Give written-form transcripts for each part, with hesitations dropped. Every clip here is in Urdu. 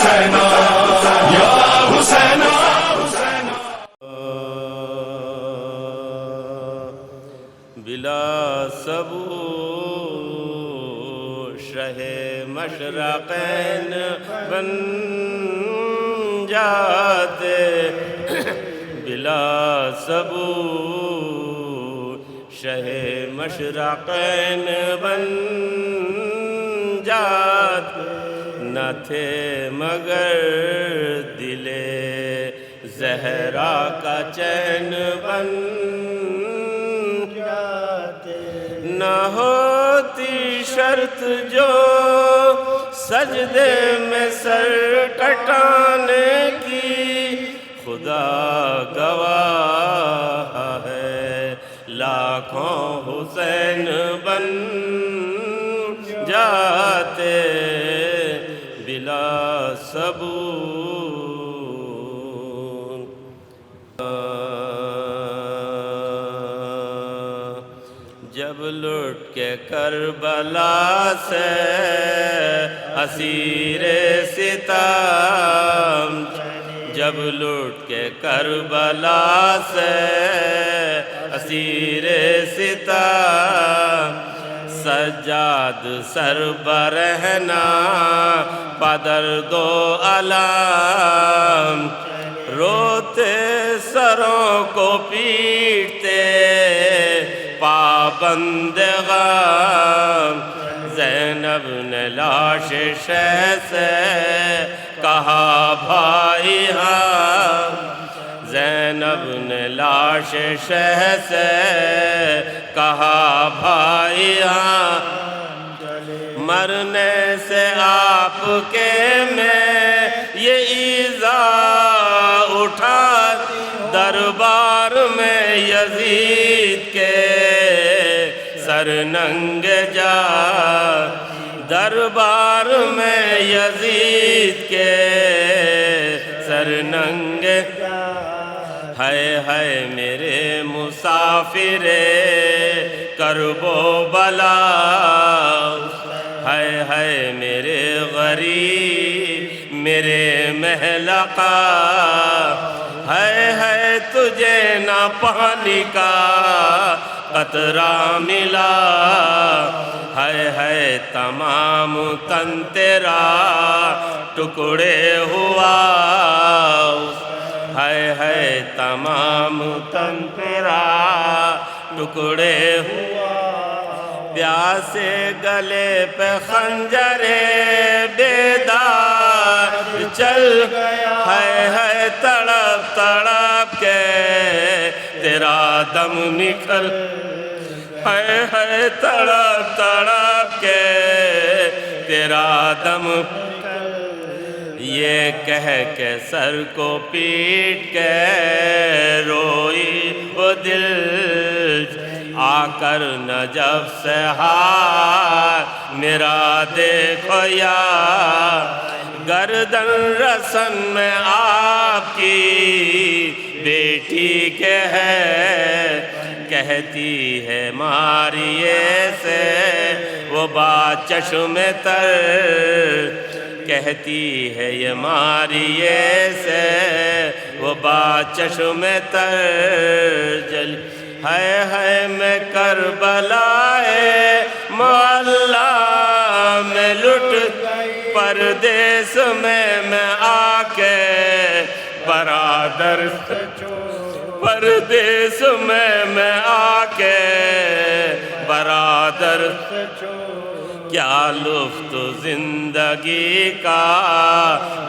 حسینا یا حسینا بلا سبو شہ مشرقین بن جاتے بلا سبو شہ مشرقین بن جاتے نہ تھے مگر دل زہرا کا چین بن جاتے نہ ہوتی شرط جو سجدے میں سر کٹانے کی خدا گواہ ہے لاکھوں حسین بن جاتے بلا ثبوت جب لٹ کے کربلا سے اسیر ستم جب لٹ کے کربلا سے اسیر ستم سجاد سر برہنا بدر دو علام روتے سروں کو پیٹتے پابند غم زینب نے لاش شہ سے کہا بھائی ہم زینب نے لاش شہ سے کہا بھائی ہم مرنے سے آپ کے میں یہ ایذا اٹھا دربار میں یزید کے سر ننگ جا دربار میں یزید کے سر ننگ ہے میرے مسافر کرب و بلا ہے میرے غریب میرے محلقہ ہے تجھے نہ پانی کا قطرہ ملا ہے تمام تن تیرا ٹکڑے ہوا ہے تمام تن تیرا ٹکڑے ہوا پیاسے گلے پہ خنجر بیدار چل ہے تڑپ تڑپ کے تیرا دم نکل ہے تڑپ تڑپ کے تیرا دم یہ کہہ کے سر کو پیٹ کے روئی وہ دل آ کر نجف سے ہار میرا دیکھو یا گردن رسن میں آپ کی بیٹی کے ہے کہتی ہے ماریے سے وہ بات چشم تر کہتی ہے یہ ماریے سے وہ بات چشم تر جل ہے میں کربلائے معلیٰ میں لٹ پردیس میں آ کے برادر پردیس میں آ کے برادر کیا لطف زندگی کا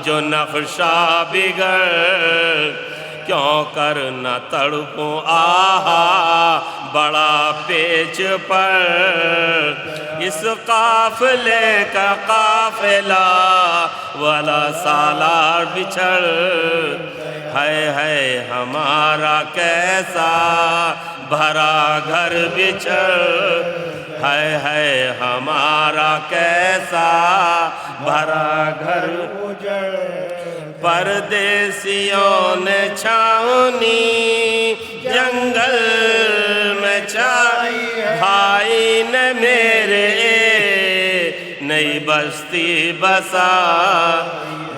جو نقشہ بگڑ کیوں کر نہ تڑپوں آہا بڑا پیچ پر اس قافلے کا قافلہ والا سالار بچھڑ ہے ہمارا کیسا بھرا گھر بچھڑ ہے ہمارا کیسا بھرا گھر پردیسیوں نے چھاونی جنگل میں چھائی بھائی نے میرے نئی بستی بسا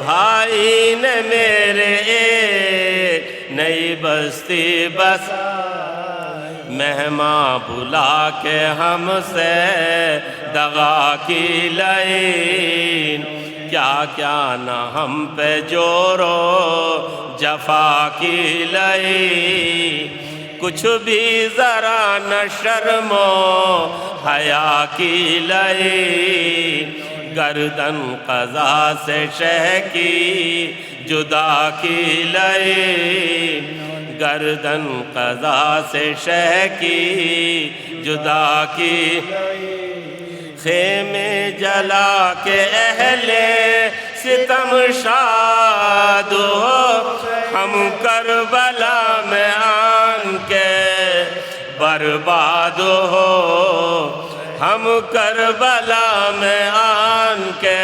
بھائی نے میرے ایک نئی بستی بس مہماں بلا کے ہم سے دغا کی لائن کیا کیا نہ ہم پہ جورو جفا کی لائن کچھ بھی ذرا نہ شرم و حیا کی لائن گردن قضا سے شہ کی جدا کی لائن گردن قضا سے شہ کی جدا کی خیمے جلا کے اہل ستم شاد ہو ہم کربلا میں آن کے برباد ہو ہم کربلا میں آن کے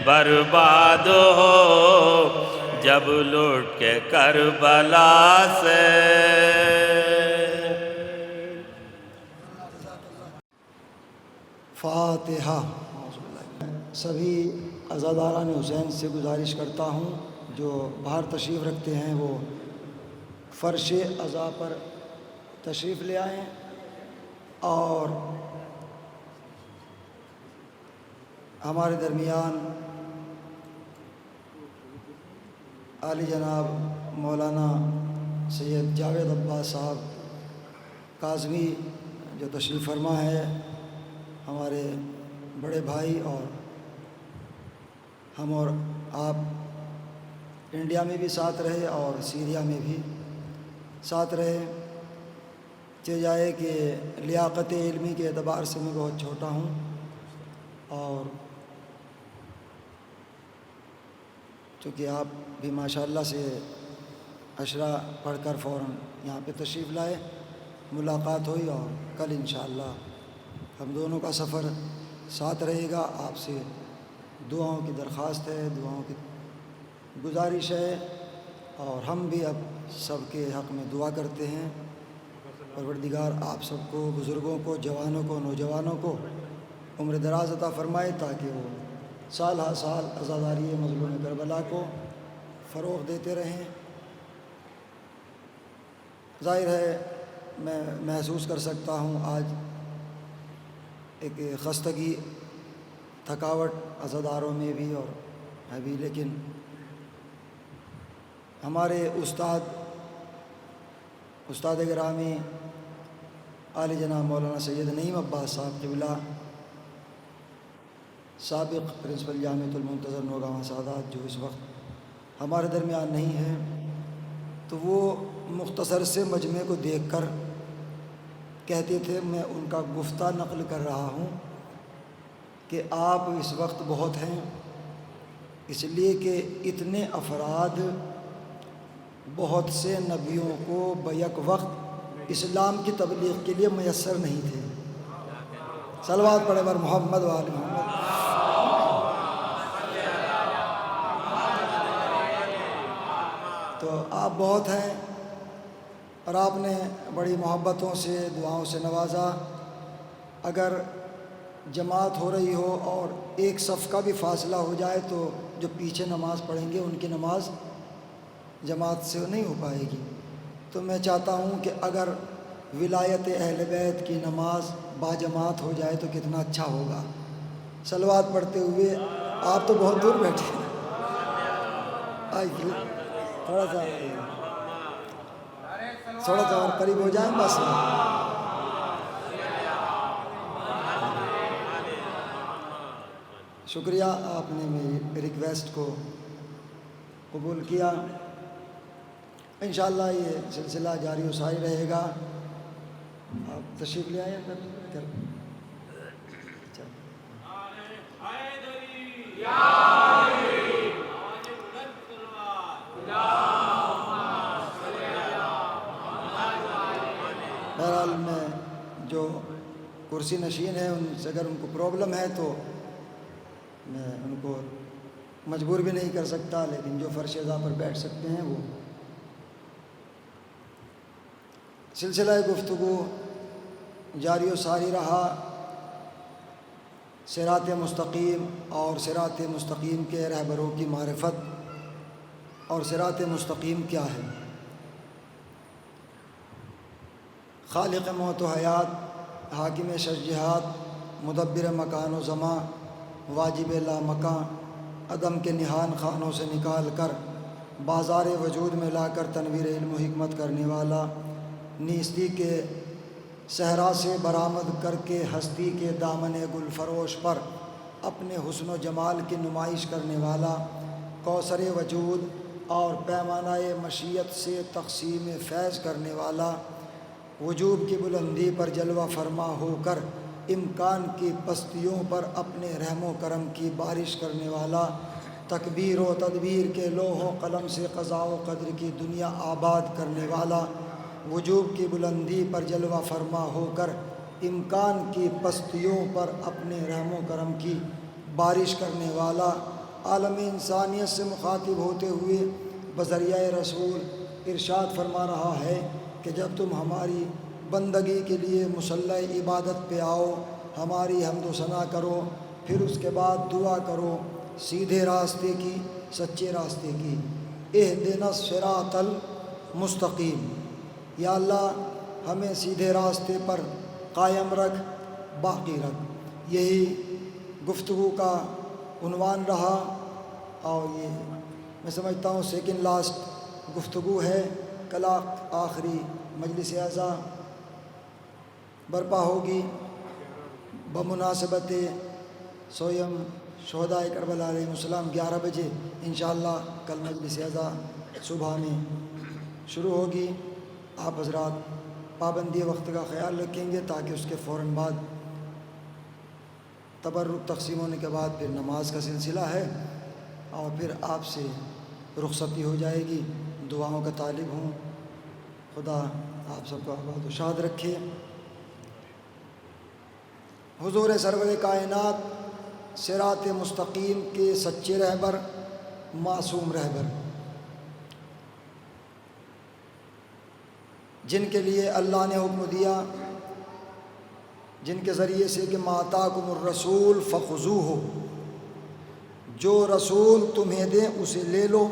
برباد ہو جب لوٹ کے کربلا سے فاتحہ۔ سبھی عزاداران حسین سے گزارش کرتا ہوں جو باہر تشریف رکھتے ہیں وہ فرش عزا پر تشریف لے آئیں اور ہمارے درمیان عالی جناب مولانا سید جاوید عباس صاحب کاظمی جو تشریف فرما ہے ہمارے بڑے بھائی اور ہم اور آپ انڈیا میں بھی ساتھ رہے اور سیریا میں بھی ساتھ رہے چہ جائے کہ لیاقت علمی کے اعتبار سے میں بہت چھوٹا ہوں اور چونکہ آپ بھی ماشاءاللہ سے عشرہ پڑھ کر فوراً یہاں پہ تشریف لائے ملاقات ہوئی اور کل انشاءاللہ ہم دونوں کا سفر ساتھ رہے گا آپ سے دعاؤں کی درخواست ہے دعاؤں کی گزارش ہے اور ہم بھی اب سب کے حق میں دعا کرتے ہیں پروردگار آپ سب کو بزرگوں کو جوانوں کو نوجوانوں کو عمر دراز عطا فرمائے تاکہ وہ سال ہر سال عزاداری مظلوم کربلا کو فروغ دیتے رہیں۔ ظاہر ہے میں محسوس کر سکتا ہوں آج ایک خستگی تھکاوٹ عزاداروں میں بھی اور ہے بھی، لیکن ہمارے استاد گرامی عالی جناب مولانا سید نعیم عباس صاحب قبلہ سابق پرنسپل جامعۃ المنتظر نوگاواں سعادات جو اس وقت ہمارے درمیان نہیں ہے، تو وہ مختصر سے مجمع کو دیکھ کر کہتے تھے میں ان کا گفتہ نقل کر رہا ہوں کہ آپ اس وقت بہت ہیں، اس لیے کہ اتنے افراد بہت سے نبیوں کو بیک وقت اسلام کی تبلیغ کے لیے میسر نہیں تھے۔ صلوات پڑھے بر محمد و آل محمد۔ تو آپ بہت ہیں اور آپ نے بڑی محبتوں سے دعاؤں سے نوازا۔ اگر جماعت ہو رہی ہو اور ایک صف کا بھی فاصلہ ہو جائے تو جو پیچھے نماز پڑھیں گے ان کی نماز جماعت سے نہیں ہو پائے گی، تو میں چاہتا ہوں کہ اگر ولایت اہل بیت کی نماز باجماعت ہو جائے تو کتنا اچھا ہوگا۔ صلوات پڑھتے ہوئے آپ تو بہت دور بیٹھے ہیں، آئیے تھوڑا سا اور قریب ہو جائیں بس۔ شکریہ آپ نے میری ریکویسٹ کو قبول کیا۔ انشاءاللہ یہ سلسلہ جاری و ساری رہے گا۔ آپ تشریف لے آئیں اگر بہرحال میں جو کرسی نشین ہیں ان سے اگر ان کو پرابلم ہے تو میں ان کو مجبور بھی نہیں کر سکتا، لیکن جو فرش عزا پر بیٹھ سکتے ہیں وہ۔ سلسلہ گفتگو جاری و ساری رہا۔ صراط مستقیم اور صراط مستقیم کے رہبروں کی معرفت اور صراط مستقیم کیا ہے۔ خالق موت و حیات، حاکم شجہات، مدبر مکان و زمان، واجب لا مکان، عدم کے نہان خانوں سے نکال کر بازار وجود میں لا کر تنویر علم و حکمت کرنے والا، نیستی کے صحرا سے برآمد کر کے ہستی کے دامن گل فروش پر اپنے حسن و جمال کی نمائش کرنے والا، کوثر وجود اور پیمانہ مشیت سے تقسیم فیض کرنے والا، وجوب کی بلندی پر جلوہ فرما ہو کر امکان کی پستیوں پر اپنے رحم و کرم کی بارش کرنے والا، تکبیر و تدبیر کے لوح و قلم سے قضاء و قدر کی دنیا آباد کرنے والا، وجوب کی بلندی پر جلوہ فرما ہو کر امکان کی پستیوں پر اپنے رحم و کرم کی بارش کرنے والا، عالم انسانیت سے مخاطب ہوتے ہوئے بذریعہ رسول ارشاد فرما رہا ہے کہ جب تم ہماری بندگی کے لیے مصلی عبادت پہ آؤ، ہماری حمد و ثنا کرو، پھر اس کے بعد دعا کرو سیدھے راستے کی، سچے راستے کی، اہدنا الصراط المستقیم، یا اللہ ہمیں سیدھے راستے پر قائم رکھ، باقی رکھ۔ یہی گفتگو کا عنوان رہا، اور یہ میں سمجھتا ہوں سیکنڈ لاسٹ گفتگو ہے۔ کل آخری مجلس اعزا برپا ہوگی بمناسبت سویم شہداء کربلا علیہ السلام، 11 بجے انشاءاللہ کل مجلس اعزا صبح میں شروع ہوگی۔ آپ حضرات پابندی وقت کا خیال رکھیں گے تاکہ اس کے فوراً بعد تبرک تقسیم ہونے کے بعد پھر نماز کا سلسلہ ہے، اور پھر آپ سے رخصتی ہو جائے گی۔ دعاؤں کا طالب ہوں، خدا آپ سب کو آباد و شاد رکھے۔ حضور سرور کائنات صراط مستقیم کے سچے رہبر، معصوم رہبر، جن کے لیے اللہ نے حکم دیا، جن کے ذریعے سے کہ ما آتاکم الرسول فخذوہ، جو رسول تمہیں دیں اسے لے لو،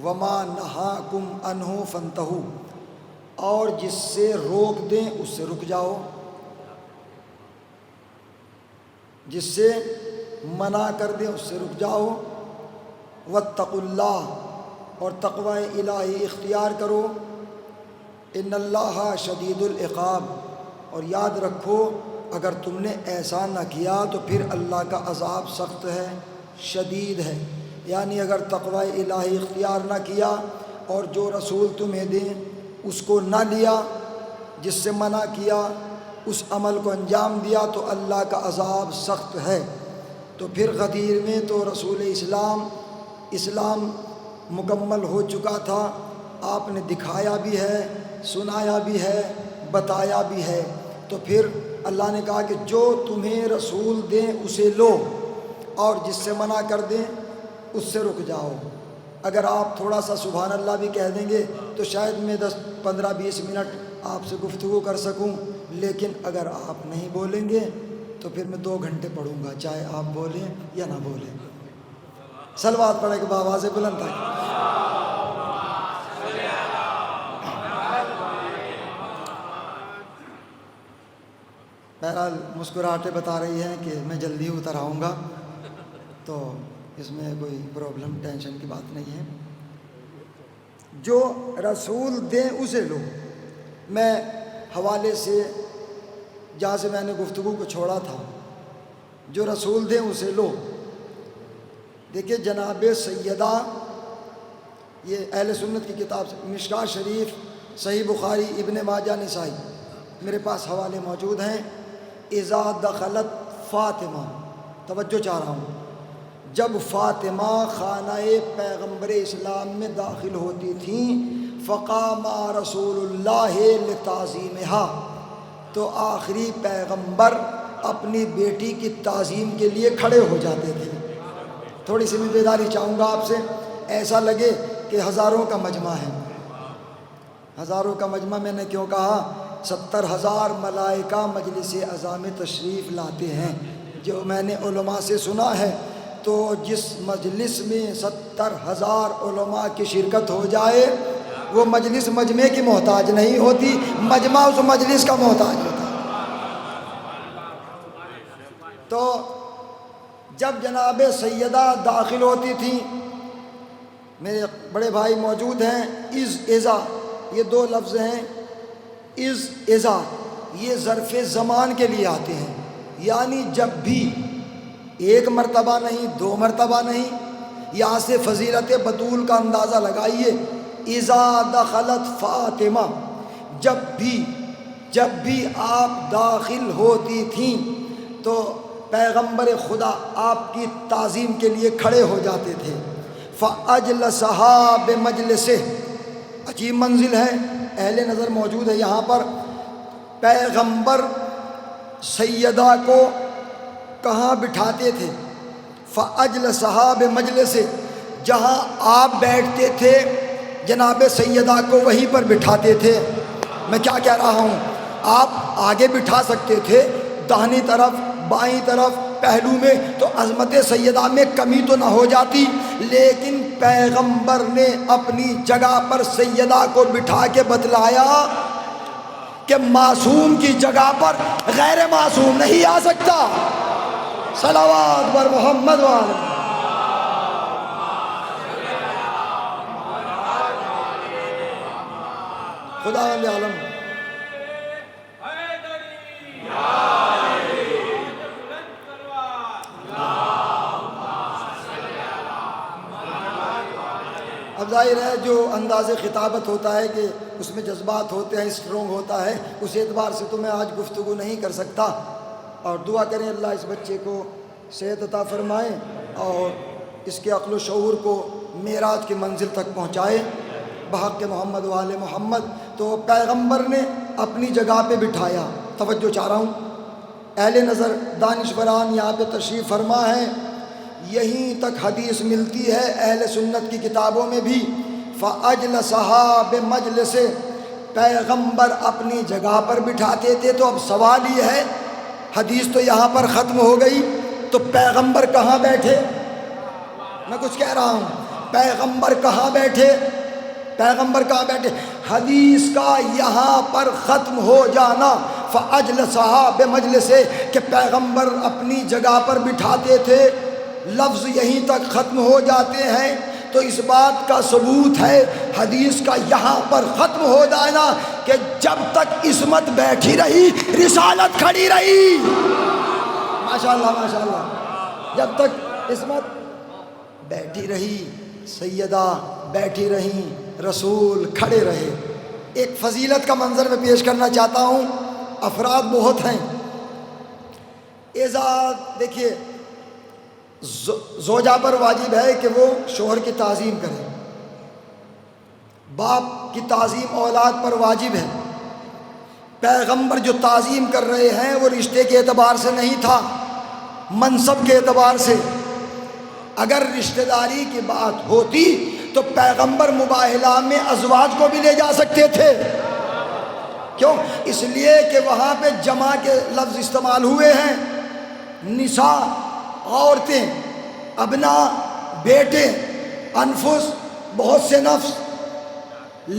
وما نہاکم عنہ فانتہوا، اور جس سے روک دیں اس سے رک جاؤ، جس سے منع کر دیں اس سے رک جاؤ، واتقوا اللہ، اور تقوی الہی اختیار کرو، ان اللہ شدید العقاب، اور یاد رکھو اگر تم نے ایسا نہ کیا تو پھر اللہ کا عذاب سخت ہے، شدید ہے۔ یعنی اگر تقوی الہی اختیار نہ کیا اور جو رسول تمہیں دیں اس کو نہ لیا، جس سے منع کیا اس عمل کو انجام دیا، تو اللہ کا عذاب سخت ہے۔ تو پھر غدیر میں تو رسول اسلام مکمل ہو چکا تھا، آپ نے دکھایا بھی ہے، سنایا بھی ہے، بتایا بھی ہے۔ تو پھر اللہ نے کہا کہ جو تمہیں رسول دیں اسے لو، اور جس سے منع کر دیں اس سے رک جاؤ۔ اگر آپ تھوڑا سا سبحان اللہ بھی کہہ دیں گے تو شاید میں 10-15-20 منٹ آپ سے گفتگو کر سکوں، لیکن اگر آپ نہیں بولیں گے تو پھر میں 2 گھنٹے پڑھوں گا، چاہے آپ بولیں یا نہ بولیں۔ صلوات پڑھے کہ بآواز بلند تک۔ بہرحال مسکراہٹیں بتا رہی ہیں کہ میں جلدی اتر آؤں گا، تو اس میں کوئی پرابلم ٹینشن کی بات نہیں ہے۔ جو رسول دیں اسے لو۔ میں حوالے سے جہاں سے میں نے گفتگو کو چھوڑا تھا، جو رسول دیں اسے لو۔ دیکھیے جناب سیدہ، یہ اہل سنت کی کتاب سے، مشکوٰۃ شریف، صحیح بخاری، ابن ماجہ، نسائی، میرے پاس حوالے موجود ہیں۔ اذا دخلت فاطمہ، توجہ چاہ رہا ہوں، جب فاطمہ خانہ پیغمبر اسلام میں داخل ہوتی تھیں، فقام رسول اللہ لتعظیمہا، تو آخری پیغمبر اپنی بیٹی کی تعظیم کے لیے کھڑے ہو جاتے تھے۔ تھوڑی سی میں بیداری چاہوں گا آپ سے، ایسا لگے کہ ہزاروں کا مجمع ہے۔ ہزاروں کا مجمع میں نے کیوں کہا؟ 70,000 ملائکہ مجلس اعظم تشریف لاتے ہیں، جو میں نے علماء سے سنا ہے تو جس مجلس میں 70,000 علماء کی شرکت ہو جائے وہ مجلس مجمع کی محتاج نہیں ہوتی، مجمع اس مجلس کا محتاج ہوتا ہے۔ تو جب جناب سیدہ داخل ہوتی تھیں، میرے بڑے بھائی موجود ہیں، از ازا یہ دو لفظ ہیں، از ازا یہ ظرف زمان کے لیے آتے ہیں، یعنی جب بھی، ایک مرتبہ نہیں، دو مرتبہ نہیں، یہاں سے فضیلت بطول کا اندازہ لگائیے۔ اذا دخلت فاطمہ، جب بھی آپ داخل ہوتی تھیں تو پیغمبر خدا آپ کی تعظیم کے لیے کھڑے ہو جاتے تھے۔ فَأَجْلَسَهَا بِمَجْلِسِهِ، عجیب منزل ہے، اہل نظر موجود ہے یہاں پر۔ پیغمبر سیدہ کو کہاں بٹھاتے تھے؟ فَأَجْلَسَهَا بِمَجْلِسِهِ، جہاں آپ بیٹھتے تھے جناب سیدہ کو وہیں پر بٹھاتے تھے۔ میں کیا کہہ رہا ہوں، آپ آگے بٹھا سکتے تھے، داہنی طرف، بائیں طرف، پہلو میں، تو عظمت سیدہ میں کمی تو نہ ہو جاتی، لیکن پیغمبر نے اپنی جگہ پر سیدہ کو بٹھا کے بتلایا کہ معصوم کی جگہ پر غیر معصوم نہیں آ سکتا۔ صلوات بر محمد وآلہ۔ خدا ولی عالم۔ اب ظاہر ہے جو انداز خطابت ہوتا ہے کہ اس میں جذبات ہوتے ہیں، اسٹرونگ ہوتا ہے، اس اعتبار سے تو میں آج گفتگو نہیں کر سکتا، اور دعا کریں اللہ اس بچے کو صحت عطا فرمائے اور اس کے عقل و شعور کو معراج کی منزل تک پہنچائے بحق محمد و آل محمد۔ تو پیغمبر نے اپنی جگہ پہ بٹھایا، توجہ چاہ رہا ہوں، اہل نظر دانشوران یہاں پہ تشریف فرما ہے، یہیں تک حدیث ملتی ہے اہل سنت کی کتابوں میں بھی، فَأَجْلَسَهَا بِمَجْلِسِهِ، پیغمبر اپنی جگہ پر بٹھاتے تھے۔ تو اب سوال یہ ہے، حدیث تو یہاں پر ختم ہو گئی، تو پیغمبر کہاں بیٹھے؟ میں کچھ کہہ رہا ہوں، پیغمبر کہاں بیٹھے؟ پیغمبر کہاں بیٹھے؟ حدیث کا یہاں پر ختم ہو جانا، فَأَجْلَسَهَا بِمَجْلِسِهِ، کہ پیغمبر اپنی جگہ پر بٹھاتے تھے، لفظ یہیں تک ختم ہو جاتے ہیں، تو اس بات کا ثبوت ہے حدیث کا یہاں پر ختم ہو جانا کہ جب تک عصمت بیٹھی رہی رسالت کھڑی رہی۔ ماشاءاللہ ماشاءاللہ، جب تک عصمت بیٹھی رہی، سیدہ بیٹھی رہی، رسول کھڑے رہے۔ ایک فضیلت کا منظر میں پیش کرنا چاہتا ہوں، افراد بہت ہیں۔ دیکھیے، زوجہ پر واجب ہے کہ وہ شوہر کی تعظیم کرے، باپ کی تعظیم اولاد پر واجب ہے۔ پیغمبر جو تعظیم کر رہے ہیں وہ رشتے کے اعتبار سے نہیں تھا، منصب کے اعتبار سے۔ اگر رشتہ داری کی بات ہوتی تو پیغمبر مباہلہ میں ازواج کو بھی لے جا سکتے تھے۔ کیوں؟ اس لیے کہ وہاں پہ جمع کے لفظ استعمال ہوئے ہیں، نساء عورتیں، ابنا بیٹے، انفس بہت سے نفس،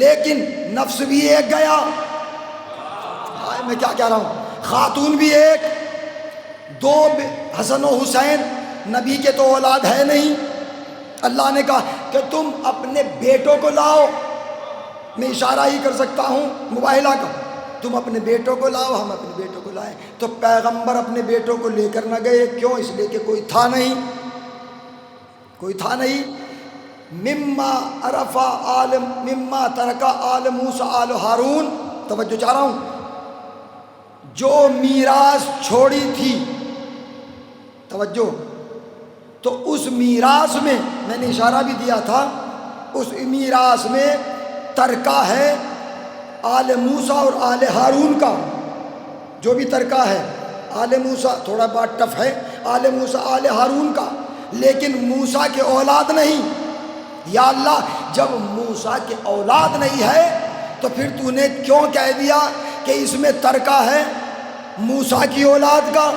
لیکن نفس بھی ایک گیا۔ میں کیا کہہ رہا ہوں، خاتون بھی ایک، دو حسن و حسین، نبی کے تو اولاد ہے نہیں۔ اللہ نے کہا کہ تم اپنے بیٹوں کو لاؤ، میں اشارہ ہی کر سکتا ہوں مباہلہ کا، تم اپنے بیٹوں کو لاؤ، ہم اپنے بیٹوں کو لائیں۔ تو پیغمبر اپنے بیٹوں کو لے کر نہ گئے، کیوں؟ اس لیے کہ کوئی تھا نہیں، کوئی تھا نہیں۔ مما ترکا آل موسیٰ آل ہارون، توجہ چاہ رہا ہوں، جو میراث چھوڑی تھی، توجہ، تو اس میراث میں نے اشارہ بھی دیا تھا، اس میراث میں ترکہ ہے آل موسیٰ اور آل ہارون کا، جو بھی ترکہ ہے آل موسیٰ، تھوڑا بات ٹف ہے، آل موسیٰ آل ہارون کا، لیکن موسیٰ کے اولاد نہیں۔ یا اللہ، جب موسیٰ کے اولاد نہیں ہے تو پھر تو نے کیوں کہہ دیا کہ اس میں ترکہ ہے موسیٰ کی اولاد کا؟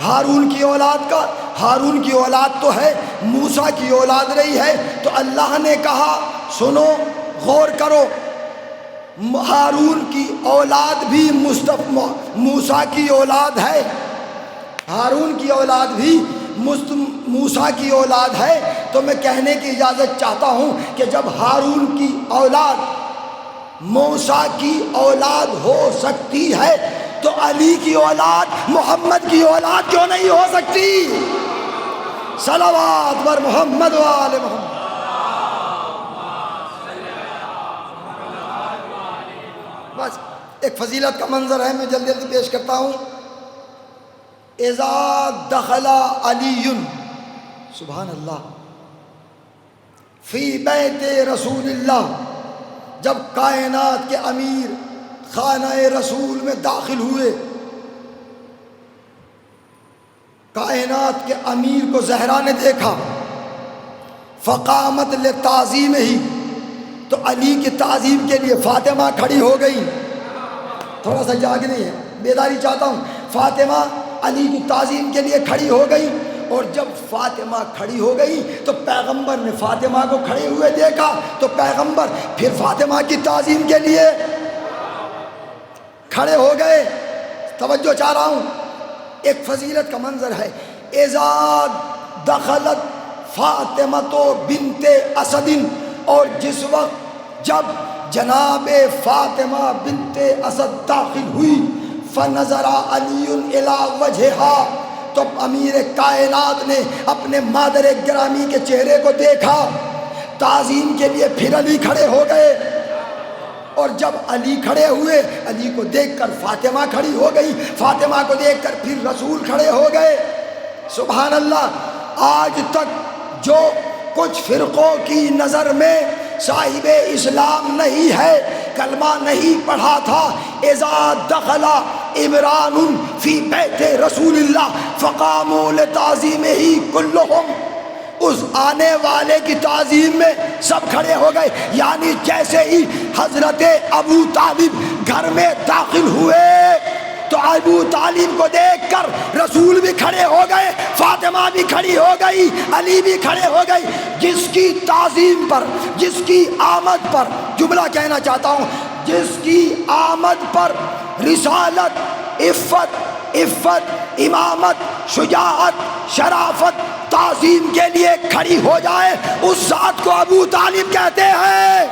ہارون کی اولاد کا، ہارون کی اولاد تو ہے، موسیٰ کی اولاد رہی ہے، تو اللہ نے کہا سنو غور کرو، ہارون کی اولاد بھی موسیٰ کی اولاد ہے، ہارون کی اولاد بھی موسیٰ کی اولاد ہے۔ تو میں کہنے کی اجازت چاہتا ہوں کہ جب ہارون کی اولاد موسیٰ کی اولاد ہو سکتی ہے تو علی کی اولاد محمد کی اولاد کیوں نہیں ہو سکتی؟ صلوات بر محمد و آل محمد۔ بس ایک فضیلت کا منظر ہے، میں جلدی جلدی پیش کرتا ہوں۔ اذا دخل علی، سبحان اللہ، فی بیت رسول اللہ، جب کائنات کے امیر خانہ رسول میں داخل ہوئے، کائنات کے امیر کو زہرا نے دیکھا، فقامت لتعظیم ہی، تو علی کی تعظیم کے لیے فاطمہ کھڑی ہو گئی۔ تھوڑا سا جاگنی ہے، بیداری چاہتا ہوں۔ فاطمہ علی کی تعظیم کے لیے کھڑی ہو گئی، اور جب فاطمہ کھڑی ہو گئی تو پیغمبر نے فاطمہ کو کھڑے ہوئے دیکھا، تو پیغمبر پھر فاطمہ کی تعظیم کے لیے کھڑے ہو گئے۔ توجہ چاہ رہا ہوں، ایک فضیلت کا منظر ہے۔ اذا دخلت فاطمہ بنت اسد، اور جس وقت جب جناب فاطمہ بنت اسد داخل ہوئی، فنظر علی الی وجہہا، تو امیر کائنات نے اپنے مادر گرامی کے چہرے کو دیکھا، تعظیم کے لیے پھر علی کھڑے ہو گئے، اور جب علی کھڑے ہوئے، علی کو دیکھ کر فاطمہ کھڑی ہو گئی، فاطمہ کو دیکھ کر پھر رسول کھڑے ہو گئے۔ سبحان اللہ۔ آج تک جو کچھ فرقوں کی نظر میں صاحب اسلام نہیں ہے، کلمہ نہیں پڑھا تھا، اذا دخل عمران فی بیت رسول اللہ فقاموا لتعظیمہ کلہم، اس آنے والے کی تعظیم میں سب کھڑے ہو گئے۔ یعنی جیسے ہی حضرت ابو طالب گھر میں داخل ہوئے تو ابو طالب کو دیکھ کر رسول بھی کھڑے ہو گئے، فاطمہ بھی کھڑی ہو گئی، علی بھی کھڑے ہو گئی۔ جس کی تعظیم پر، جس کی آمد پر، جملہ کہنا چاہتا ہوں، جس کی آمد پر رسالت، عفت، امامت، شجاعت، شرافت، تعظیم کے لیے کھڑی ہو جائے، اس ذات کو ابو طالب کہتے ہیں۔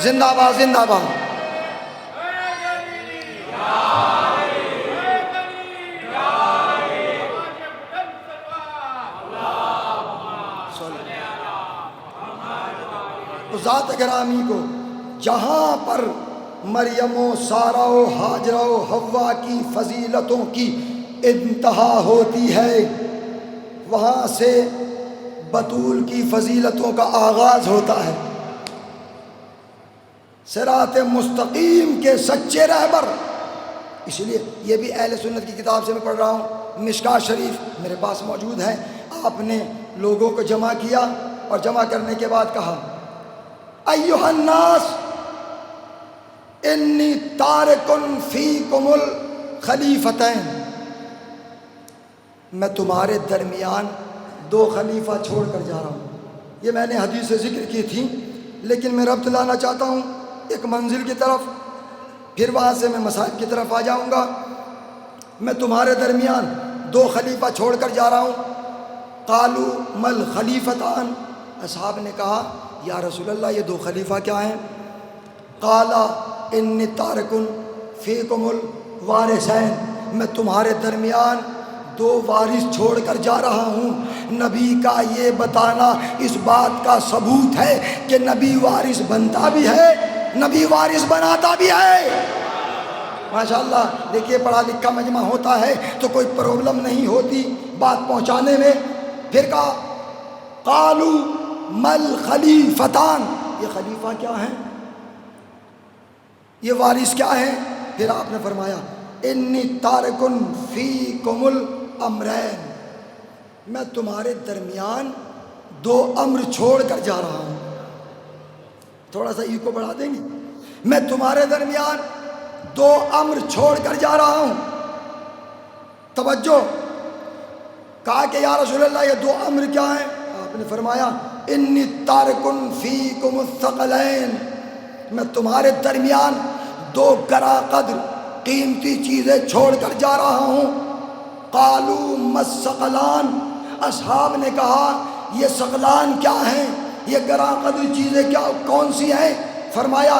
زندہ باد، زندہ باد۔ ذات گرامی کو جہاں پر مریم و سارہ و ہاجرہ و حوا کی فضیلتوں کی انتہا ہوتی ہے، وہاں سے بطول کی فضیلتوں کا آغاز ہوتا ہے۔ صراط مستقیم کے سچے رہبر، اس لیے یہ بھی اہل سنت کی کتاب سے میں پڑھ رہا ہوں، مشکات شریف میرے پاس موجود ہے۔ آپ نے لوگوں کو جمع کیا، اور جمع کرنے کے بعد کہا، ایھا الناس انی تارک فیکم الخلیفتین، میں تمہارے درمیان دو خلیفہ چھوڑ کر جا رہا ہوں۔ یہ میں نے حدیث سے ذکر کی تھی، لیکن میں ربط لانا چاہتا ہوں ایک منزل کی طرف، پھر وہاں سے میں مسائل کی طرف آ جاؤں گا۔ میں تمہارے درمیان دو خلیفہ چھوڑ کر جا رہا ہوں۔ قالوا مل خلیفتان، اصحاب نے کہا یا رسول اللہ یہ دو خلیفہ کیا ہیں؟ قال انی تارک فیکم الوارثین، میں تمہارے درمیان دو وارث چھوڑ کر جا رہا ہوں۔ نبی کا یہ بتانا اس بات کا ثبوت ہے کہ نبی وارث بنتا بھی ہے، نبی وارث بناتا بھی ہے۔ ماشاءاللہ، دیکھیے پڑھا لکھا مجمع ہوتا ہے تو کوئی پرابلم نہیں ہوتی بات پہنچانے میں۔ پھر کہا قالوا مل خلیفتان، یہ خلیفہ کیا ہیں، یہ وارث کیا ہیں؟ پھر آپ نے فرمایا انی تارکن فیکم الامرین، میں تمہارے درمیان دو امر چھوڑ کر جا رہا ہوں۔ تھوڑا سا ایکو بڑھا دیں گے، میں تمہارے درمیان دو امر چھوڑ کر جا رہا ہوں۔ توجہ، کہا کہ یا رسول اللہ یہ دو امر کیا ہیں؟ آپ نے فرمایا انی تارکن فیکم الثقلین، میں تمہارے درمیان دو گراں قدر قیمتی چیزیں چھوڑ کر جا رہا ہوں۔ قالوا ما الثقلان، اصحاب نے کہا یہ ثقلان کیا ہیں، یہ گراں قدر چیزیں کیا کون سی ہیں؟ فرمایا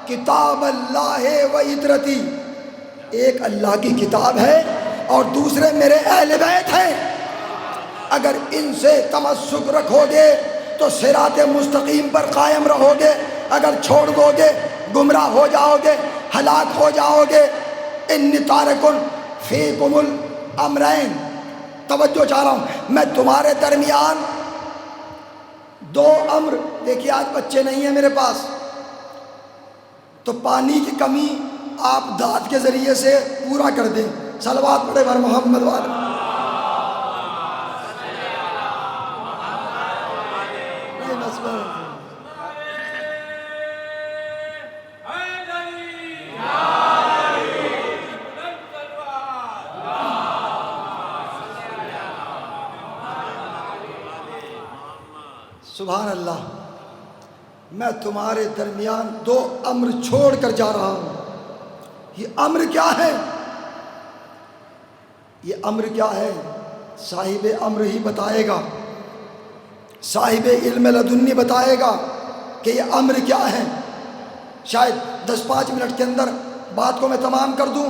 کتاب اللہ و عترتی، ایک اللہ کی کتاب ہے اور دوسرے میرے اہل بیت ہیں، اگر ان سے تمسک رکھو گے تو صراط مستقیم پر قائم رہو گے، اگر چھوڑ دو گے گمراہ ہو جاؤ گے، ہلاک ہو جاؤ گے۔ انی تارکن فیکم الامرین، توجہ چاہ رہا ہوں، میں تمہارے درمیان دو امر، دیکھیے آج بچے نہیں ہیں میرے پاس تو پانی کی کمی آپ داد کے ذریعے سے پورا کر دیں، صلوات پڑھے بر محمد والے۔ سبحان اللہ، میں تمہارے درمیان دو امر چھوڑ کر جا رہا ہوں۔ یہ امر کیا ہے؟ یہ امر کیا ہے صاحب امر ہی بتائے گا، صاحب علم لدنی بتائے گا کہ یہ امر کیا ہے۔ شاید 10-5 منٹ کے اندر بات کو میں تمام کر دوں۔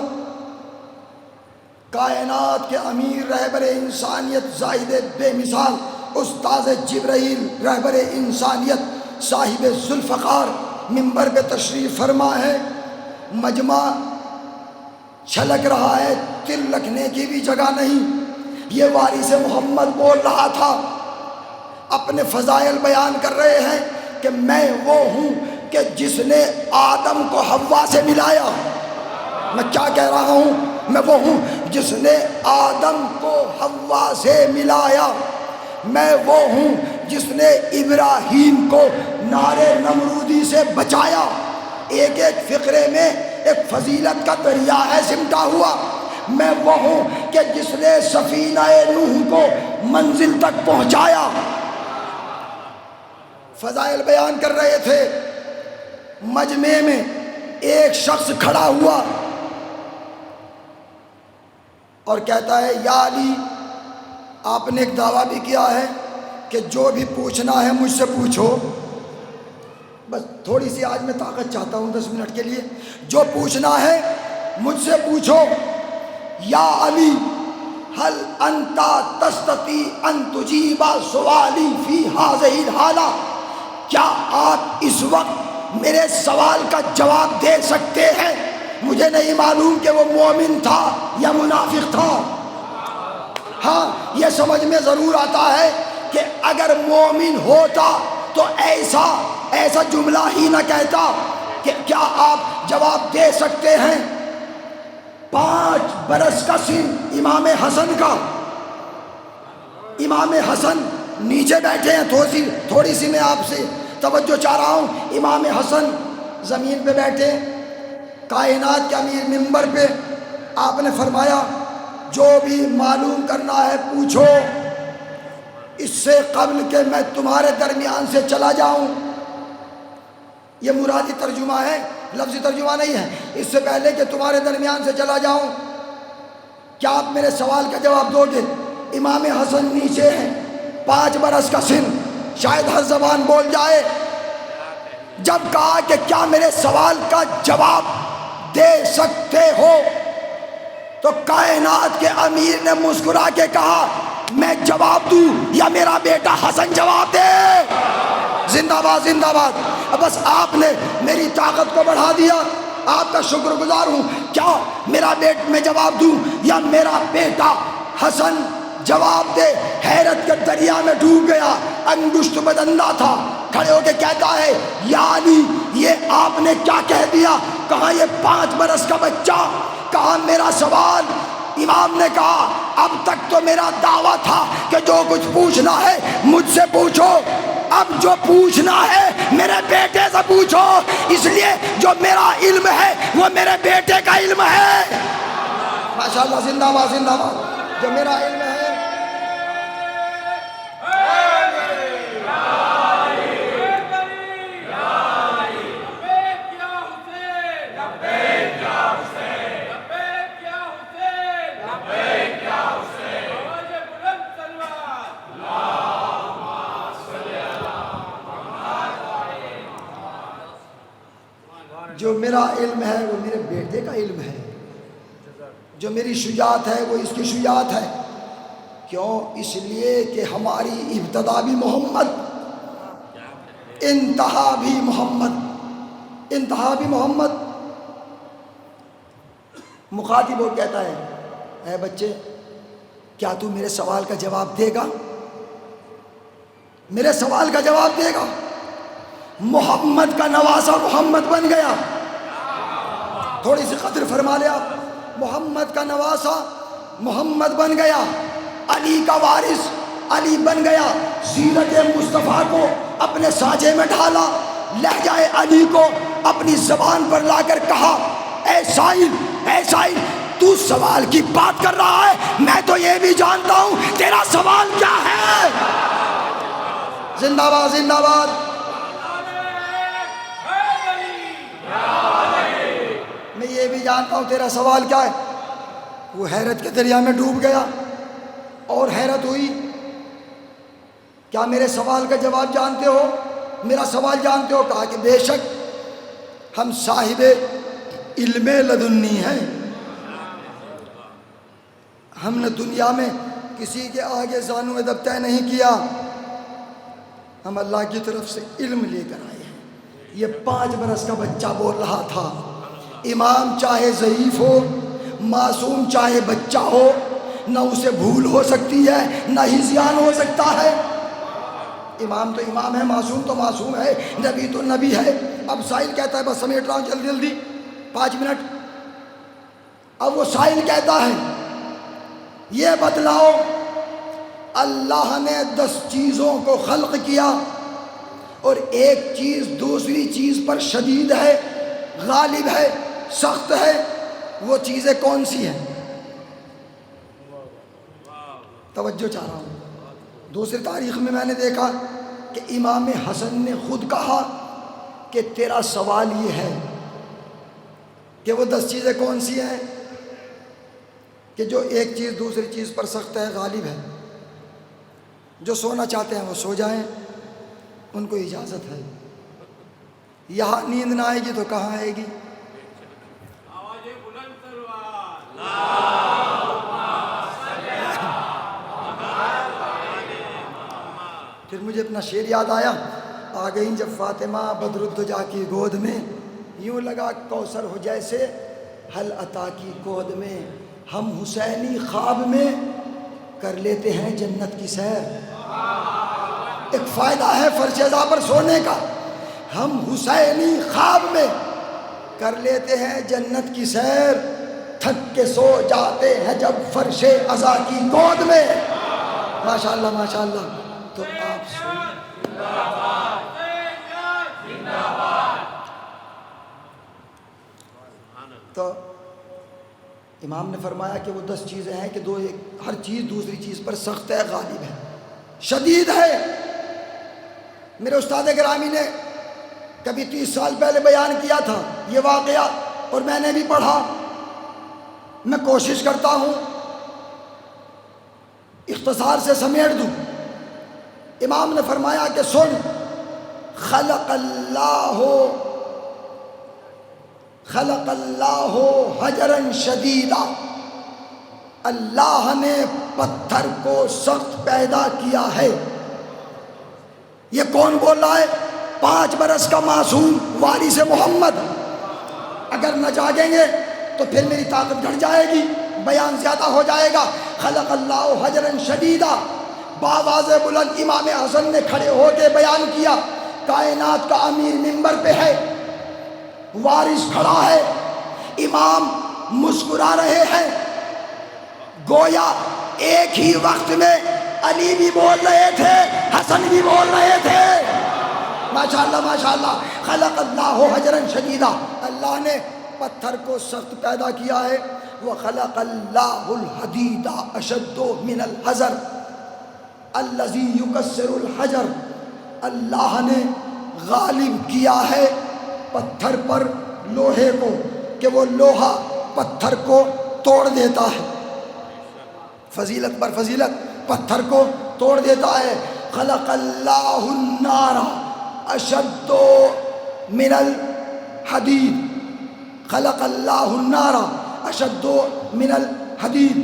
کائنات کے امیر رہبر انسانیت زاہد بے مثال استاذ جبرائیل رہبر انسانیت صاحب ذوالفقار منبر پہ تشریف فرما ہے، مجمع چھلک رہا ہے، تل رکھنے کی بھی جگہ نہیں۔ یہ وارث محمد بول رہا تھا، اپنے فضائل بیان کر رہے ہیں کہ میں وہ ہوں کہ جس نے آدم کو حوا سے ملایا۔ میں کیا کہہ رہا ہوں؟ میں وہ ہوں جس نے آدم کو حوا سے ملایا، میں وہ ہوں جس نے ابراہیم کو نار نمرودی سے بچایا۔ ایک ایک فقرے میں ایک فضیلت کا دریا ہے سمٹا ہوا۔ میں وہ ہوں کہ جس نے سفینہ نوح کو منزل تک پہنچایا۔ فضائل بیان کر رہے تھے، مجمع میں ایک شخص کھڑا ہوا اور کہتا ہے یا علی، آپ نے ایک دعویٰ بھی کیا ہے کہ جو بھی پوچھنا ہے مجھ سے پوچھو۔ بس تھوڑی سی آج میں طاقت چاہتا ہوں 10 منٹ کے لیے، جو پوچھنا ہے مجھ سے پوچھو۔ یا علی هل انت تستطيع ان تجیب سوالی فی هذه الحالہ، کیا آپ اس وقت میرے سوال کا جواب دے سکتے ہیں؟ مجھے نہیں معلوم کہ وہ مومن تھا یا منافق تھا، ہاں یہ سمجھ میں ضرور آتا ہے کہ اگر مومن ہوتا تو ایسا جملہ ہی نہ کہتا کہ کیا آپ جواب دے سکتے ہیں؟ 5 برس کا سن امام حسن کا، امام حسن نیچے بیٹھے ہیں، تھوڑی سی میں آپ سے توجہ چاہ رہا ہوں۔ امام حسن زمین پہ بیٹھے، کائنات کے امیر منبر پہ، آپ نے فرمایا جو بھی معلوم کرنا ہے پوچھو، اس سے قبل کہ میں تمہارے درمیان سے چلا جاؤں۔ یہ مرادی ترجمہ ہے، لفظی ترجمہ نہیں ہے۔ اس سے پہلے کہ تمہارے درمیان سے چلا جاؤں، کیا آپ میرے سوال کا جواب دو گے؟ امام حسن نیچے ہیں، 5 برس کا سن، شاید ہر زبان بول جائے۔ جب کہا کہ کیا میرے سوال کا جواب دے سکتے ہو، تو کائنات کے امیر نے مسکرا کے کہا میں جواب دوں یا میرا بیٹا حسن جواب دے؟ زندہ باد زندہ باد۔ بس آپ نے میری طاقت کو بڑھا دیا، آپ کا شکر گزار ہوں۔ کیا میرا میں جواب دوں یا میرا بیٹا حسن جواب دے؟ حیرت کے دریا میں ڈوب گیا، انگشت بدندہ تھا، کھڑے ہو کے کہتا ہے یا علی یہ آپ نے کیا کہہ دیا؟ کہا یہ 5 برس کا بچہ، کہا میرا سوال۔ امام نے کہا اب تک تو میرا دعویٰ تھا کہ جو کچھ پوچھنا ہے مجھ سے پوچھو، اب جو پوچھنا ہے میرے بیٹے سے پوچھو، اس لیے جو میرا علم ہے وہ میرے بیٹے کا علم ہے۔ ماشاءاللہ، زندہ باد زندہ باد. جو میرا علم ہے جو میرا علم ہے وہ میرے بیٹے کا علم ہے، جو میری شجاعت ہے وہ اس کی شجاعت ہے. کیوں؟ اس لیے کہ ہماری ابتدا بھی محمد، انتہا بھی محمد، انتہا بھی محمد. مخاطب وہ کہتا ہے اے بچے کیا تو میرے سوال کا جواب دے گا؟ میرے سوال کا جواب دے گا؟ محمد کا نواسا محمد بن گیا. تھوڑی سی قدر فرما لے آپ. محمد کا نواسا محمد بن گیا، علی کا وارث علی بن گیا. سیرت مصطفیٰ کو اپنے سانچے میں ڈھالا، لہجہ علی کو اپنی زبان پر لا کر کہا اے سائل، اے سائل تو سوال کی بات کر رہا ہے، میں تو یہ بھی جانتا ہوں تیرا سوال کیا ہے. زندہ باد زندہ باد. میں یہ بھی جانتا ہوں تیرا سوال کیا ہے. وہ حیرت کے دریا میں ڈوب گیا اور حیرت ہوئی کیا میرے سوال کا جواب جانتے ہو؟ میرا سوال جانتے ہو؟ کہا کہ بے شک ہم صاحب علم لدنی ہیں. ہم نے دنیا میں کسی کے آگے زانو ادب طے نہیں کیا، ہم اللہ کی طرف سے علم لے کر آئے ہیں. یہ 5 برس کا بچہ بول رہا تھا. امام چاہے ضعیف ہو، معصوم چاہے بچہ ہو، نہ اسے بھول ہو سکتی ہے نہ ہی زیان ہو سکتا ہے. امام تو امام ہے، معصوم تو معصوم ہے، نبی تو نبی ہے. اب سائل کہتا ہے بس سمیٹ رہا ہوں جلدی جلدی 5 منٹ. اب وہ سائل کہتا ہے یہ بتلاؤ اللہ نے 10 چیزوں کو خلق کیا اور ایک چیز دوسری چیز پر شدید ہے، غالب ہے، سخت ہے، وہ چیزیں کون سی ہیں؟ توجہ چاہ رہا ہوں. دوسری تاریخ میں نے دیکھا کہ امام حسن نے خود کہا کہ تیرا سوال یہ ہے کہ وہ 10 چیزیں کون سی ہیں کہ جو ایک چیز دوسری چیز پر سخت ہے، غالب ہے. جو سونا چاہتے ہیں وہ سو جائیں، ان کو اجازت ہے. یہاں نیند نہ آئے گی تو کہاں آئے گی؟ پھر مجھے اپنا شعر یاد آیا. آ گئی جب فاطمہ بدر الدجا کی گود میں، یوں لگا کوثر ہو جیسے حل عطا کی گود میں. ہم حسینی خواب میں کر لیتے ہیں جنت کی سیر. ایک فائدہ ہے فرش ازا پر سونے کا. ہم حسینی خواب میں کر لیتے ہیں جنت کی سیر، تھک کے سو جاتے ہیں جب فرش ازا کی گود میں. ماشاءاللہ ماشاءاللہ. تو آپ تو امام نے فرمایا کہ وہ 10 چیزیں ہیں کہ ہر چیز دوسری چیز پر سخت ہے، غالب ہے، شدید ہے. میرے استاد گرامی نے کبھی 30 سال پہلے بیان کیا تھا یہ واقعہ اور میں نے بھی پڑھا. میں کوشش کرتا ہوں اختصار سے سمیٹ دوں. امام نے فرمایا کہ سن، خلق اللہ حجرا شدیدا، اللہ نے پتھر کو سخت پیدا کیا ہے. یہ کون بول رہا ہے؟ 5 برس کا معصوم وارث محمد. اگر نہ جاگیں گے تو پھر میری طاقت گھٹ جائے گی، بیان زیادہ ہو جائے گا. خلق اللہ حجرا شدیدا، باواز بلند امام حسن نے کھڑے ہو کے بیان کیا. کائنات کا امیر منبر پہ ہے، وارث کھڑا ہے، امام مسکرا رہے ہیں. گویا ایک ہی وقت میں علی بھی بول رہے تھے، حسن بھی بول رہے تھے. ماشاءاللہ ماشاءاللہ. خلق اللہ حجرا شدیدا، اللہ نے پتھر کو سخت پیدا کیا ہے. وَخَلَقَ اللَّهُ الْحَدِيدَ أَشَدُّ مِنَ الْحَجَرِ الَّذِي يُكَسِّرُ الْحَجَرَ، اللہ نے غالب کیا ہے پتھر پر لوہے کو کہ وہ لوہا پتھر کو توڑ دیتا ہے، فضیلت پر فضیلت، پتھر کو توڑ دیتا ہے۔ خلق اللہ النار اشد من الحدید، خلق اللہ النار اشد من الحدید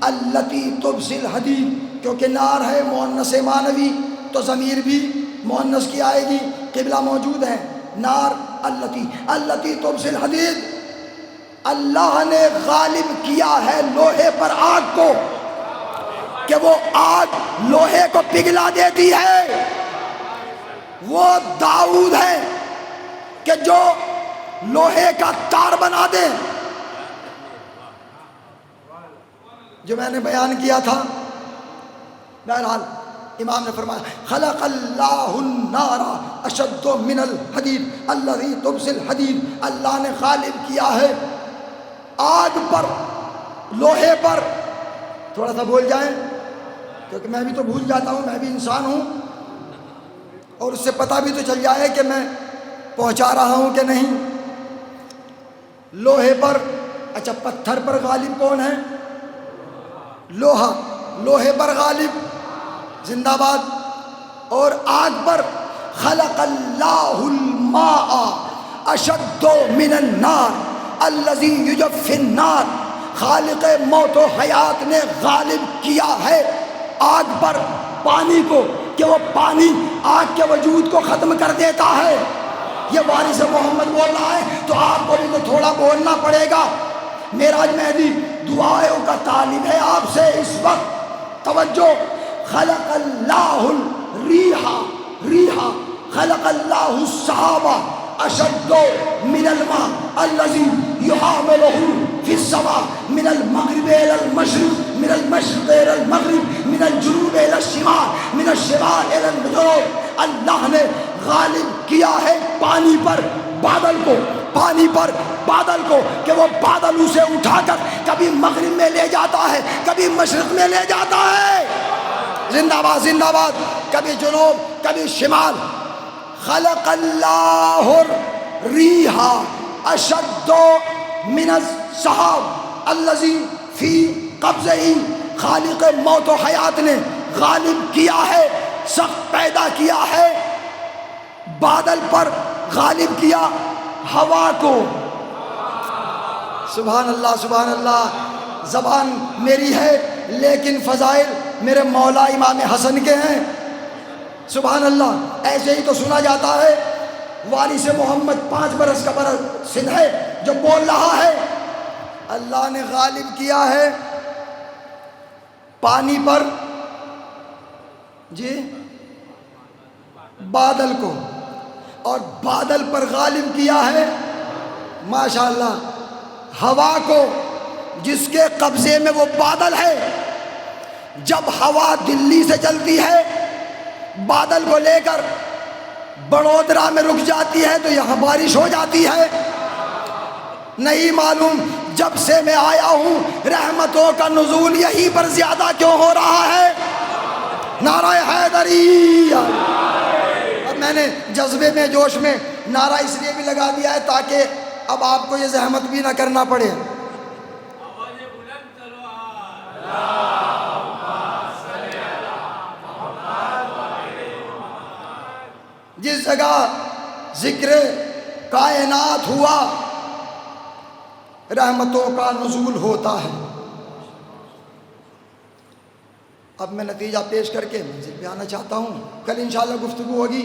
التی تبصی الحدید، کیونکہ نار ہے مؤنث معنوی تو ضمیر بھی مؤنث کی آئے گی، قبلہ موجود ہے، نار التی تبصی الحدید، اللہ نے غالب کیا ہے لوہے پر آگ کو کہ وہ آگ لوہے کو پگھلا دیتی ہے۔ وہ داؤد ہے کہ جو لوہے کا تار بنا دے، جو میں نے بیان کیا تھا۔ بہرحال امام نے فرمایا خلق اللہ النار اشد من الحدید الذی تبصی الحدید، اللہ نے غالب کیا ہے آگ پر، لوہے پر۔ تھوڑا سا بول جائیں کیونکہ میں بھی تو بھول جاتا ہوں، میں بھی انسان ہوں، اور اس سے پتہ بھی تو چل جائے کہ میں پہنچا رہا ہوں کہ نہیں۔ لوہے پر، اچھا پتھر پر غالب کون ہے؟ لوہا، لوہے پر غالب زندہ باد، اور آگ پر خلق اللہ الماء اشد من النار الذی یجفی النار، خالق موت و حیات نے غالب کیا ہے آگ پر پانی کو کہ وہ پانی آگ کے وجود کو ختم کر دیتا ہے۔ یہ وارث محمد بول رہا ہے تو آپ کو بھی تو تھوڑا بولنا پڑے گا۔ معراج مہدی دعاؤں کا طالب ہے آپ سے اس وقت، توجہ۔ خلق اللہ الریح، ریح خلق اللہ السحاب اشد من الماء الذي يحامله في السماء من المغرب الى المشرق من المشرق الى المغرب من الجنوب الى الشمال من الشمال الى الجنوب۔ اللہ نے غالب کیا ہے پانی پر بادل کو، پانی پر بادل کو کہ وہ بادل اسے اٹھا کر کبھی مغرب میں لے جاتا ہے، کبھی مشرق میں لے جاتا ہے، زندہ باد زندہ باد، کبھی جنوب کبھی شمال۔ خلق اللہ الریح اشد من السحاب الذی فی قبضہ، خالق موت و حیات نے غالب کیا ہے، سخت پیدا کیا ہے بادل پر، غالب کیا ہوا کو۔ سبحان اللہ سبحان اللہ۔ زبان میری ہے لیکن فضائل میرے مولا امام حسن کے ہیں، سبحان اللہ۔ ایسے ہی تو سنا جاتا ہے وارث محمد 5 برس کا برس سن ہے جو بول رہا ہے اللہ نے غالب کیا ہے پانی پر جی بادل کو، اور بادل پر غالب کیا ہے ماشاءاللہ ہوا کو، جس کے قبضے میں وہ بادل ہے۔ جب ہوا دلی سے چلتی ہے بادل کو لے کر بڑودرا میں رک جاتی ہے تو یہاں بارش ہو جاتی ہے۔ نہیں معلوم جب سے میں آیا ہوں رحمتوں کا نزول یہیں پر زیادہ کیوں ہو رہا ہے؟ نعرہ حیدری۔ اب میں نے جذبے میں جوش میں نعرہ اس لیے بھی لگا دیا ہے تاکہ اب آپ کو یہ زحمت بھی نہ کرنا پڑے۔ جس جگہ ذکر کائنات ہوا رحمتوں کا نزول ہوتا ہے۔ اب میں نتیجہ پیش کر کے منزل پہ آنا چاہتا ہوں، کل انشاءاللہ گفتگو ہوگی۔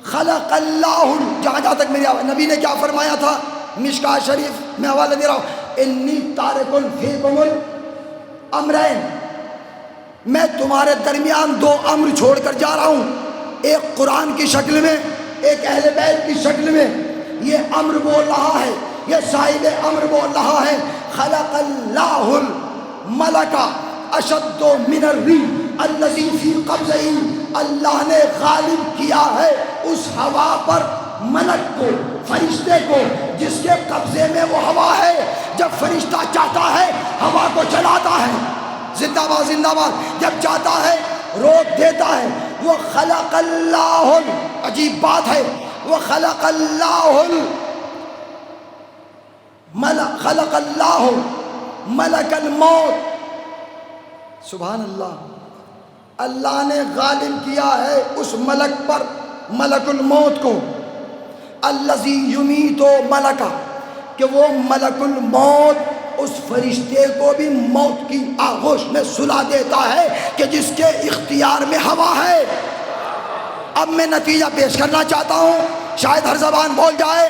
خلق اللہ، جہاں تک میری نبی نے کیا فرمایا تھا، مشکات شریف میں حوالہ دے رہا ہوں، انی تارک فیکم الامرین، میں تمہارے درمیان 2 امر چھوڑ کر جا رہا ہوں، ایک قرآن کی شکل میں، ایک اہل بیت کی شکل میں۔ یہ امر بول رہا ہے، یہ صاحب امر بول رہا ہے، خلق اللہ الملک اشد من الریح الذی فی قبضہ، اللہ نے غالب کیا ہے اس ہوا پر ملک کو، فرشتے کو جس کے قبضے میں وہ ہوا ہے، جب فرشتہ چاہتا ہے ہوا کو چلاتا ہے، زندہ باد زندہ باد، جب چاہتا ہے روک دیتا ہے۔ وہ خلق اللہ، عجیب بات ہے، وہ خلق اللہ خلق اللہ ملک الموت، سبحان اللہ، اللہ نے غالب کیا ہے اس ملک پر، ملک الموت کو، الذی یمیت ملکا، کہ وہ ملک الموت اس فرشتے کو بھی موت کی آغوش میں سلا دیتا ہے کہ جس کے اختیار میں ہوا ہے۔ اب میں نتیجہ پیش کرنا چاہتا ہوں، شاید ہر زبان بول جائے۔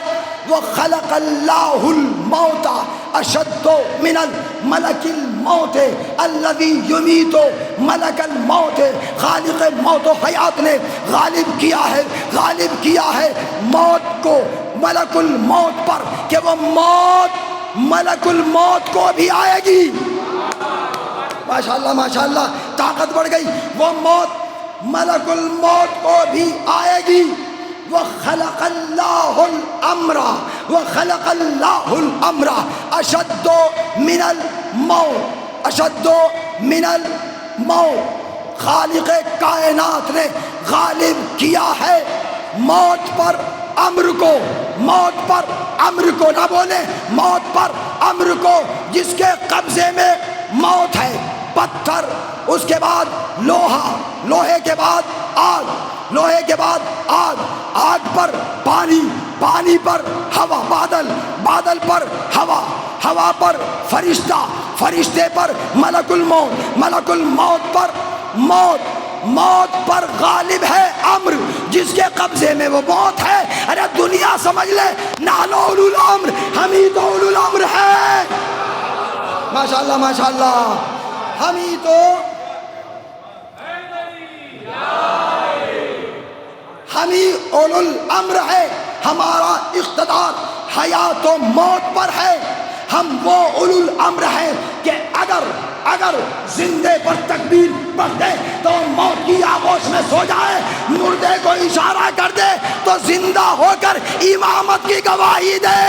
وہ خلق اللہ الموت اشد من الملک الموت الذی یمیت ملک الموت، خالق موت و حیات نے غالب کیا ہے موت کو ملک الموت پر، کہ وہ موت ملک الموت کو بھی آئے گی۔ ماشاءاللہ ماشاءاللہ، طاقت بڑھ گئی، وہ موت ملک الموت کو بھی آئے گی۔ وَخَلَقَ اللَّهُ الْأَمْرَ وَخَلَقَ اللَّهُ الْأَمْرَ أَشَدُّ مِنَ الْمَوْتِ أَشَدُّ مِنَ الْمَوْتِ، خالق کائنات نے غالب کیا ہے موت پر امر کو، موت پر امر کو، نہ بولے موت پر امر کو، جس کے قبضے میں موت ہے۔ پتھر، اس کے بعد لوہا، لوہے کے بعد آگ، لوہے کے بعد آگ، آگ پر پانی، پانی پر ہوا، بادل، بادل پر ہوا، ہوا پر فرشتہ، فرشتے پر ملک الموت، ملک الموت پر موت، موت پر غالب ہے امر جس کے قبضے میں وہ موت ہے۔ ارے دنیا سمجھ لے، نحن اولو الامر، ہم ہی تو اولو الامر ہے۔ ماشاءاللہ ماشاءاللہ، ہم ہی تو اولو الامر ہے، ہمارا اقتدار حیات و موت پر ہے۔ ہم وہ اولو الامر ہیں کہ اگر زندے پر تکبیر پڑھ دے تو موت کی آغوش میں سو جائے، مردے کو اشارہ کر دے تو زندہ ہو کر امامت کی گواہی دے۔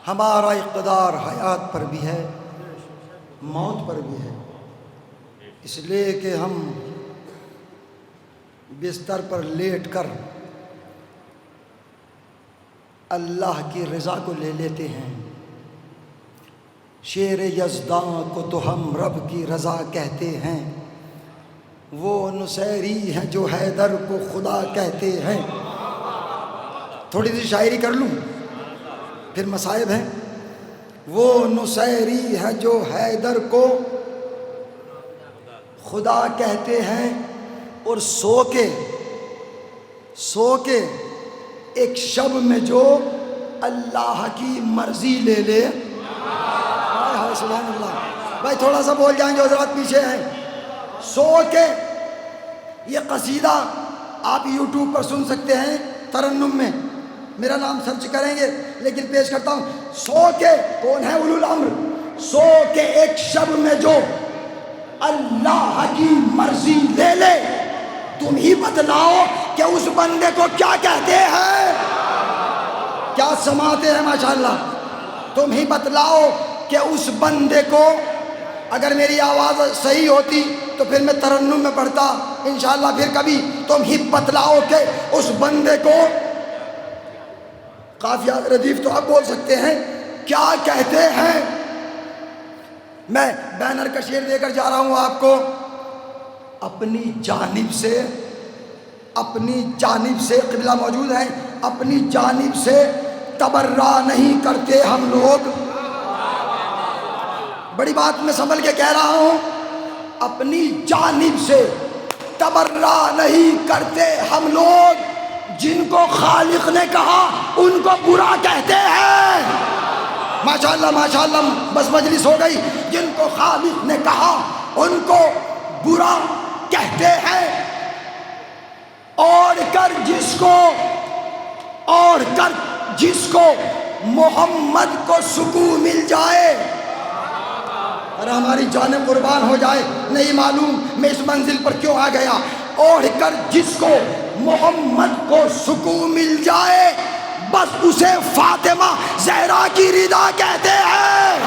ہمارا اقتدار حیات پر بھی ہے، موت پر بھی ہے، اس لیے کہ ہم بستر پر لیٹ کر اللہ کی رضا کو لے لیتے ہیں۔ شیر یزداں کو تو ہم رب کی رضا کہتے ہیں، وہ نصیری ہیں جو حیدر کو خدا کہتے ہیں۔ تھوڑی سی شاعری کر لوں پھر مصائب ہیں۔ وہ نصیری ہے جو حیدر کو خدا کہتے ہیں، اور سو کے ایک شب میں جو اللہ کی مرضی لے لے۔ سبحان اللہ، بھائی تھوڑا سا بول جائیں جو حضرات پیچھے ہیں۔ سو کے، یہ قصیدہ آپ یوٹیوب پر سن سکتے ہیں ترنم میں، میرا نام سرچ کریں گے، لیکن پیش کرتا ہوں۔ سو کے، کون ہے اولو الامر؟ سو کے ایک شب میں جو اللہ کی مرضی لے لے، تم ہی بتلاؤ کہ اس بندے کو کیا کہتے ہیں؟ کیا سماتے ہیں ماشاءاللہ؟ تم ہی بتلاؤ کہ اس بندے کو، اگر میری آواز صحیح ہوتی تو پھر میں ترنم میں پڑھتا انشاءاللہ، پھر کبھی تم ہی بتلاؤ کہ اس بندے کو، قافیہ ردیف تو آپ بول سکتے ہیں، کیا کہتے ہیں؟ میں بینر کا شعر دے کر جا رہا ہوں آپ کو۔ اپنی جانب سے قبلہ موجود ہیں، اپنی جانب سے تبرہ نہیں کرتے ہم لوگ۔ بڑی بات میں سنبھل کے کہہ رہا ہوں، اپنی جانب سے تبرہ نہیں کرتے ہم لوگ، جن کو خالق نے کہا ان کو برا کہتے ہیں۔ ماشاءاللہ بس مجلس ہو گئی. جن کو خالق نے کہا ان کو برا کہتے ہیں. اوڑھ کر جس کو محمد کو سکون مل جائے. ارے ہماری جانیں قربان ہو جائے, نہیں معلوم میں اس منزل پر کیوں آ گیا. اوڑھ کر جس کو محمد کو سکون مل جائے بس اسے فاطمہ زہرا کی رضا کہتے ہیں.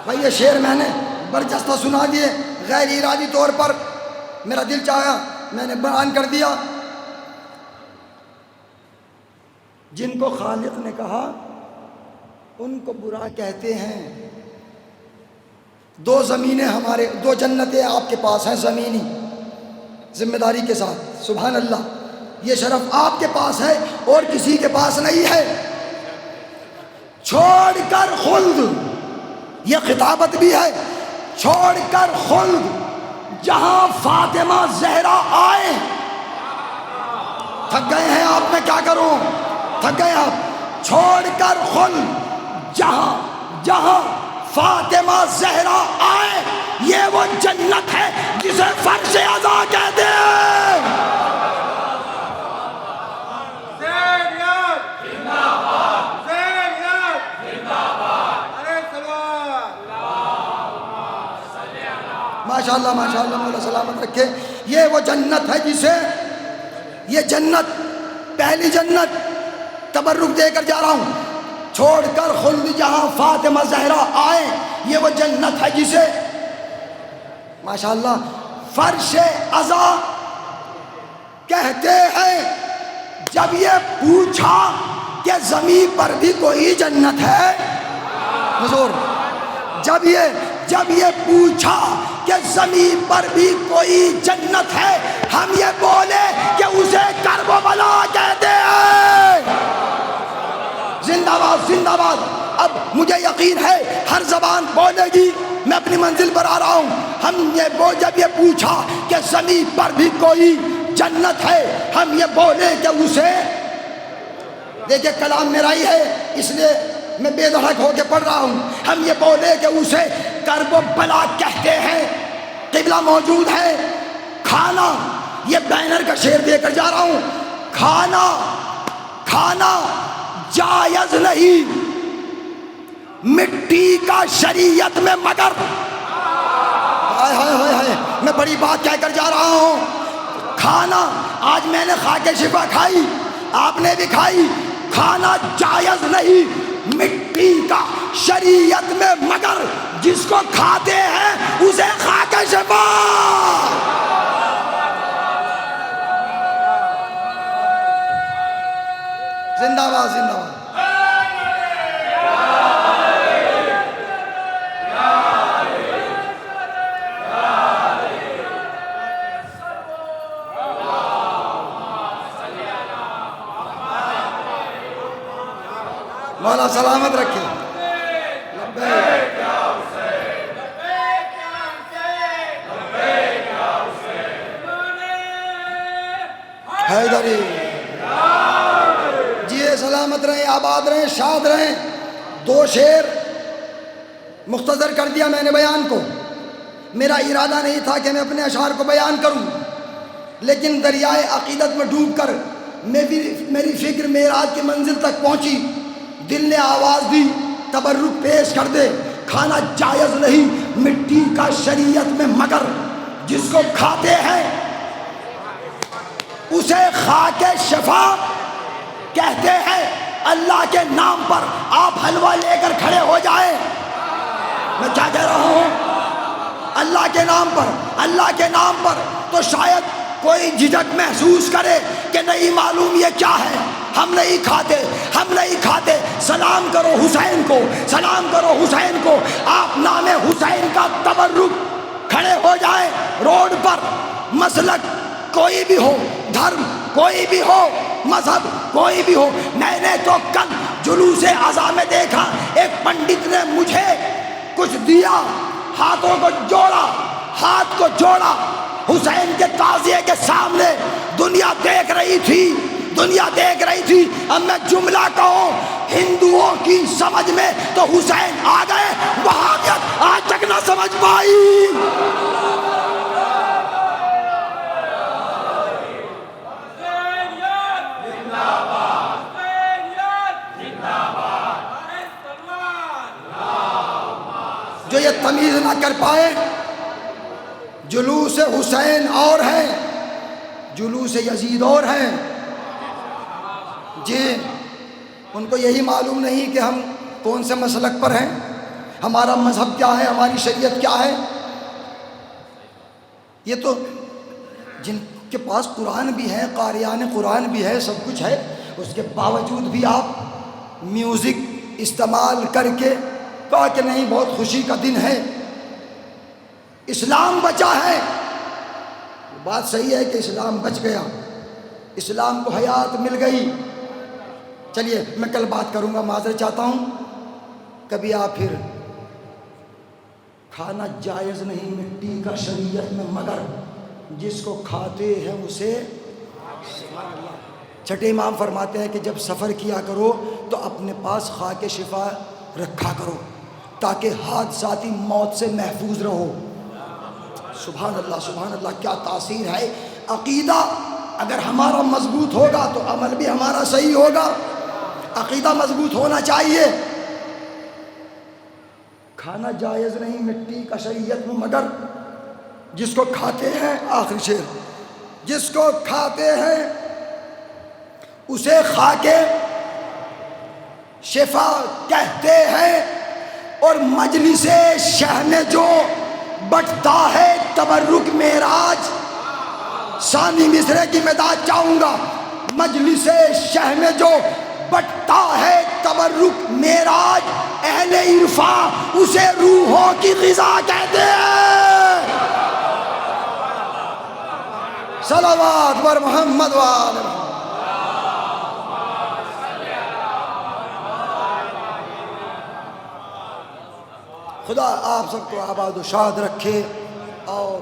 بھائی یہ شعر میں نے برجستہ سنا دیے, غیر ارادی طور پر میرا دل چاہا میں نے بیان کر دیا. جن کو خالق نے کہا ان کو برا کہتے ہیں. دو زمینیں ہمارے, دو جنتیں آپ کے پاس ہیں زمینی, ذمہ داری کے ساتھ. سبحان اللہ, یہ شرف آپ کے پاس ہے اور کسی کے پاس نہیں ہے. چھوڑ کر خلد, یہ خطابت بھی ہے, چھوڑ کر خلد جہاں فاطمہ زہرا آئے. تھک گئے ہیں آپ, میں کیا کروں, تھک گئے آپ. چھوڑ کر خلد جہاں فاطمہ زہرا آئے, یہ وہ جنت ہے جسے فرش عزا کہتے ہیں. ماشاءاللہ مولا سلامت رکھے. یہ وہ جنت ہے جسے, یہ جنت پہلی جنت تبرک دے کر جا رہا ہوں. چھوڑ کر خلد جہاں فاطمہ زہرا آئے, یہ وہ جنت ہے جسے ماشاءاللہ فرش عزا کہتے ہیں. جب یہ پوچھا کہ زمین پر بھی کوئی جنت ہے, حضور جب یہ پوچھا کہ زمین پر بھی کوئی جنت ہے, ہم یہ بولے کہ اسے کرب و بلا کہتے ہیں. زندہ باد زندہ باد. اب مجھے یقین ہے ہر زبان بولے گی, میں اپنی منزل پر آ رہا ہوں. ہم جب یہ پوچھا کہ زمین پر بھی کوئی جنت ہے, ہم یہ بولے کہ اسے, دیکھیں کلام میرا ہی ہے اس لیے میں بے دھڑک ہو کے پڑھ رہا ہوں. ہم یہ بولے کہ اسے کرب و بلا کہتے ہیں. قبلہ موجود ہے. کھانا, یہ بینر کا شعر دے کر جا رہا ہوں. کھانا جائز نہیں مٹی کا شریعت میں مگر. ہائے ہائے ہائے ہائے, میں بڑی بات کہہ کر جا رہا ہوں. کھانا, آج میں نے خاک شفا کھائی, آپ نے بھی کھائی. کھانا جائز نہیں مٹی کا شریعت میں مگر جس کو کھاتے ہیں اسے خاک شفا. زندہ باد زندہ باد. مولا سلامت رکھے. حیدری جیے سلامت رہیں, آباد رہیں, شاد رہیں. دو شعر مختصر کر دیا میں نے بیان کو. میرا ارادہ نہیں تھا کہ میں اپنے اشعار کو بیان کروں, لیکن دریائے عقیدت میں ڈوب کر میری فکر معراج کی منزل تک پہنچی. دل نے آواز دی تبرک پیش کر دے. کھانا جائز نہیں مٹی کا شریعت میں مگر جس کو کھاتے ہیں اسے خاک شفا کہتے ہیں. اللہ کے نام پر آپ حلوہ لے کر کھڑے ہو جائیں. میں کیا کہہ رہا ہوں, اللہ کے نام پر, اللہ کے نام پر. تو شاید کوئی جھجک محسوس کرے کہ نہیں معلوم یہ کیا ہے, ہم نہیں کھاتے, ہم نہیں کھاتے. سلام کرو حسین کو, سلام کرو حسین کو. آپ نام حسین کا تبرک کھڑے ہو جائیں روڈ پر. مسلک کوئی بھی ہو, دھرم کوئی بھی ہو, مذہب کوئی بھی ہو. میں نے تو کل جلوس عزا میں دیکھا ایک پنڈت نے مجھے کچھ دیا, ہاتھوں کو جوڑا، ہاتھ کو جوڑا حسین کے تعزیے کے سامنے. دنیا دیکھ رہی تھی، دنیا دیکھ رہی تھی. اب میں جملہ کہوں ہندوؤں کی سمجھ میں تو حسین آ گئے، وہابیت آج تک نہ سمجھ پائی. جو یہ تمیز نہ کر پائے، جلوس حسین اور ہے، جلوس یزید اور ہے. جی ان کو یہی معلوم نہیں کہ ہم کون سے مسلک پر ہیں، ہمارا مذہب کیا ہے، ہماری شریعت کیا ہے. یہ تو جن کے پاس قرآن بھی ہے، قاریان قرآن بھی ہے، سب کچھ ہے، اس کے باوجود بھی آپ میوزک استعمال کر کے کہا کہ نہیں بہت خوشی کا دن ہے، اسلام بچا ہے. بات صحیح ہے کہ اسلام بچ گیا، اسلام کو حیات مل گئی. چلیے میں کل بات کروں گا، معذرت چاہتا ہوں. کبھی آپ پھر کھانا جائز نہیں مٹی کا شریعت میں، مگر جس کو کھاتے ہیں اسے چھٹے امام فرماتے ہیں کہ جب سفر کیا کرو تو اپنے پاس خاک شفا رکھا کرو تاکہ حادثاتی موت سے محفوظ رہو. سبحان اللہ سبحان اللہ، کیا تاثیر ہے. عقیدہ اگر ہمارا مضبوط ہوگا تو عمل بھی ہمارا صحیح ہوگا. عقیدہ مضبوط ہونا چاہیے. کھانا جائز نہیں مٹی کا شریعت میں، مگر جس کو کھاتے ہیں، آخری شعر، جس کو کھاتے ہیں اسے خاک شفا کہتے ہیں. اور مجلس شہ میں جو بٹتا ہے تبرک معراج، ثانی مصرے کی مداد چاہوں گا. مجلس شہ میں جو بٹتا ہے تبرک معراج، اہل عرفاں اسے روحوں کی غذا کہتے ہیں. صلوات بر محمد وآل محمد. خدا آپ سب کو آباد و شاد رکھے، اور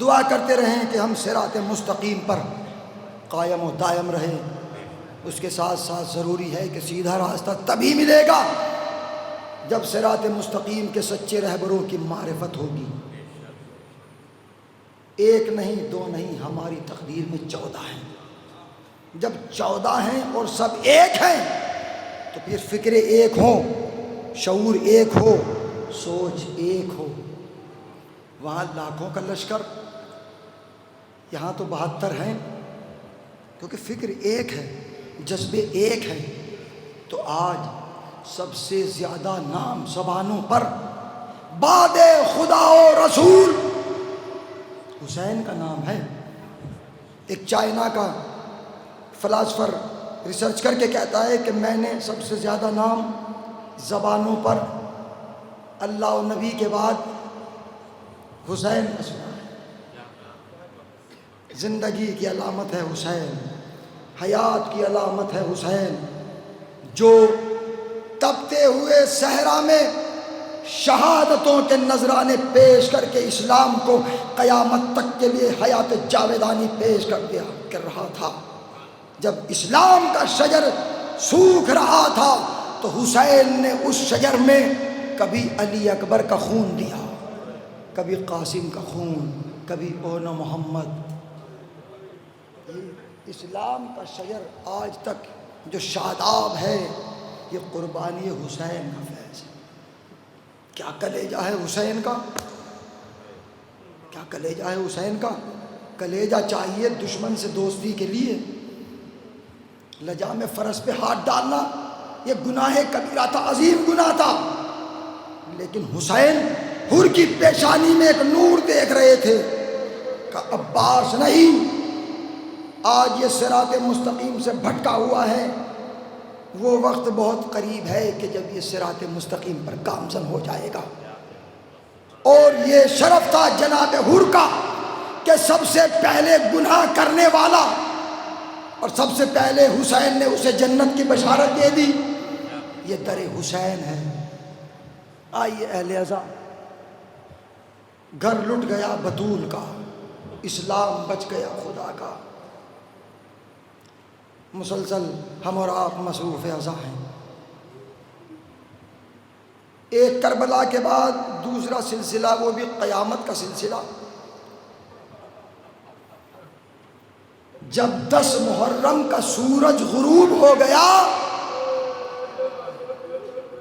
دعا کرتے رہیں کہ ہم صراط مستقیم پر قائم و دائم رہیں. اس کے ساتھ ساتھ ضروری ہے کہ سیدھا راستہ تبھی ملے گا جب صراط مستقیم کے سچے رہبروں کی معرفت ہوگی. ایک نہیں دو نہیں، ہماری تقدیر میں 14 ہیں. جب 14 ہیں اور سب ایک ہیں تو پھر فکریں ایک ہوں، شعور ایک ہو، سوچ ایک ہو. وہاں لاکھوں کا لشکر، یہاں تو 72 ہیں. کیونکہ فکر ایک ہے، جذبے ایک ہیں. تو آج سب سے زیادہ نام زبانوں پر بعد خدا و رسول حسین کا نام ہے. ایک چائنا کا فلاسفر ریسرچ کر کے کہتا ہے کہ میں نے سب سے زیادہ نام زبانوں پر اللہ و نبی کے بعد حسین کا سنا ہے. زندگی کی علامت ہے حسین، حیات کی علامت ہے حسین، جو تپتے ہوئے صحرا میں شہادتوں کے نذرانے پیش کر کے اسلام کو قیامت تک کے لیے حیات جاویدانی پیش کر رہا تھا. جب اسلام کا شجر سوکھ رہا تھا تو حسین نے اس شجر میں کبھی علی اکبر کا خون دیا، کبھی قاسم کا خون، کبھی اونا محمد. اسلام کا شجر آج تک جو شاداب ہے یہ قربانی حسین کا فیض ہے. کیا کلیجہ ہے حسین کا، کیا کلیجہ ہے حسین کا. کلیجہ چاہیے دشمن سے دوستی کے لیے. لجام فرس پہ ہاتھ ڈالنا یہ گناہ کبیرہ تھا، عظیم گناہ تھا. لیکن حسین حر کی پیشانی میں ایک نور دیکھ رہے تھے کہ عباس نہیں، آج یہ صراط مستقیم سے بھٹکا ہوا ہے. وہ وقت بہت قریب ہے کہ جب یہ صراط مستقیم پر گامزن ہو جائے گا. اور یہ شرف تھا جناب حر کا کہ سب سے پہلے گناہ کرنے والا اور سب سے پہلے حسین نے اسے جنت کی بشارت دے دی. یہ در حسین ہے. آئیے اہل عزا گھر لٹ گیا بطول کا، اسلام بچ گیا خدا کا۔ مسلسل ہم اور آپ مصروف ازاں ہیں۔ ایک کربلا کے بعد دوسرا سلسلہ، وہ بھی قیامت کا سلسلہ۔ جب 10 محرم کا سورج غروب ہو گیا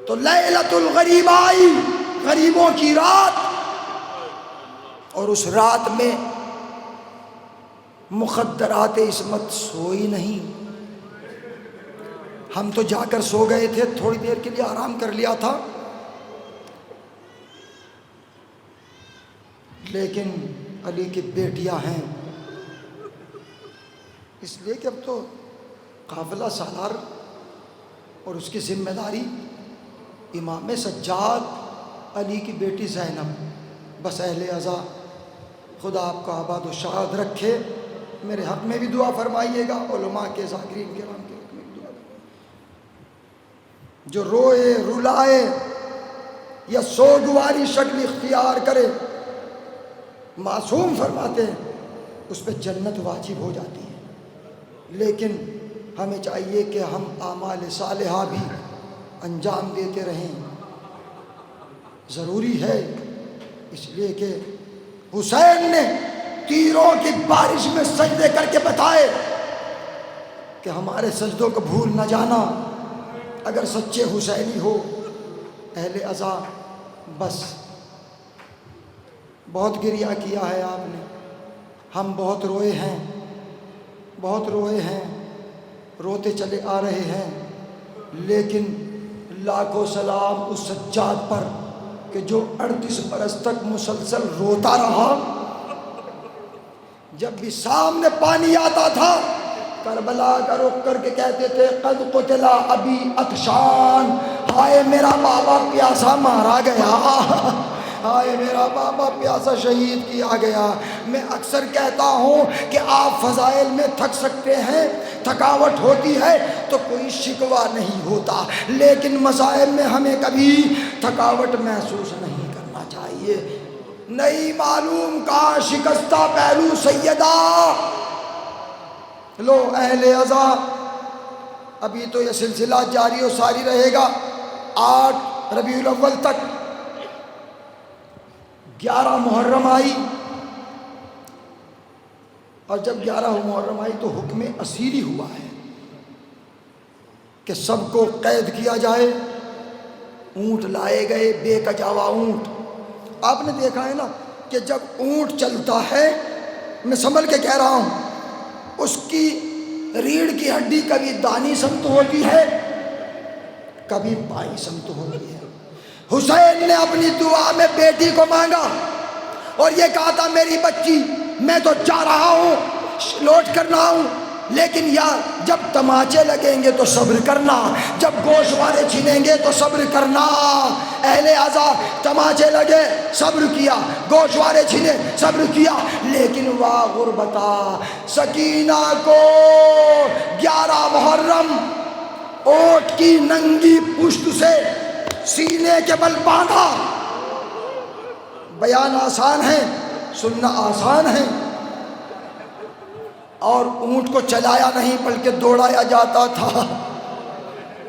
تو لیلۃ الغریب آئی، غریبوں کی رات، اور اس رات میں مخدرات عصمت سوئی نہیں۔ ہم تو جا کر سو گئے تھے، تھوڑی دیر کے لیے آرام کر لیا تھا، لیکن علی کی بیٹیاں ہیں، اس لیے کہ اب تو قافلہ سالار اور اس کی ذمہ داری امام سجاد، علی کی بیٹی زینب۔ بس اہل عزا، خدا آپ کو آباد و شاد رکھے۔ میرے حق میں بھی دعا فرمائیے گا، علماء کے، ذاکرین کرام کے حق میں بھی دعا فرمائیے۔ جو روئے رلائے یا سوگواری شکل اختیار کرے، معصوم فرماتے ہیں اس پہ جنت واجب ہو جاتی ہے، لیکن ہمیں چاہیے کہ ہم اعمال صالحہ بھی انجام دیتے رہیں، ضروری ہے۔ اس لیے کہ حسین نے تیروں کی بارش میں سجدے کر کے بتائے کہ ہمارے سجدوں کو بھول نہ جانا اگر سچے حسینی ہو۔ اہل عزا، بس بہت گریہ کیا ہے آپ نے، ہم بہت روئے ہیں، بہت روئے ہیں، روتے چلے آ رہے ہیں، لیکن لاکھوں سلام اس سجاد پر کہ جو 38 برس تک مسلسل روتا رہا۔ جب بھی سامنے پانی آتا تھا کربلا کا رخ کر کے کہتے تھے قد قتل ابی عطشان، ہائے میرا بابا پیاسا مارا گیا، ہائے میرا بابا پیاسا شہید کیا گیا۔ میں اکثر کہتا ہوں کہ آپ فضائل میں تھک سکتے ہیں، تھکاوٹ ہوتی ہے تو کوئی شکوہ نہیں ہوتا، لیکن مصائب میں ہمیں کبھی تھکاوٹ محسوس نہیں کرنا چاہیے۔ نہیں معلوم کہاں شکستہ پہلو سیدہ۔ لو اہل عزا، ابھی تو یہ سلسلہ جاری و ساری رہے گا 8 ربیع الاول تک۔ 11 محرم آئی، اور جب 11 محرم آئی تو حکم اسیری ہوا ہے کہ سب کو قید کیا جائے۔ اونٹ لائے گئے، بے کجاوا اونٹ۔ آپ نے دیکھا ہے نا کہ جب اونٹ چلتا ہے، میں سنبھل کے کہہ رہا ہوں، اس کی ریڑھ کی ہڈی کبھی دانی سمت ہوتی ہے، کبھی بائیں سمت ہوتی ہے۔ حسین نے اپنی دعا میں بیٹی کو مانگا اور یہ کہا تھا میری بچی میں تو جا رہا ہوں، لوٹ کر نہ آؤں، لیکن یار جب تماچے لگیں گے تو صبر کرنا، جب گوشوارے چھینیں گے تو صبر کرنا۔ اہل عزا، تماچے لگے صبر کیا، گوشوارے چھینے صبر کیا، لیکن واہ غربتا، سکینہ کو 11 محرم اونٹ کی ننگی پشت سے سینے کے بل باندھا۔ بیان آسان ہے، سننا آسان ہے، اور اونٹ کو چلایا نہیں بلکہ دوڑایا جاتا تھا۔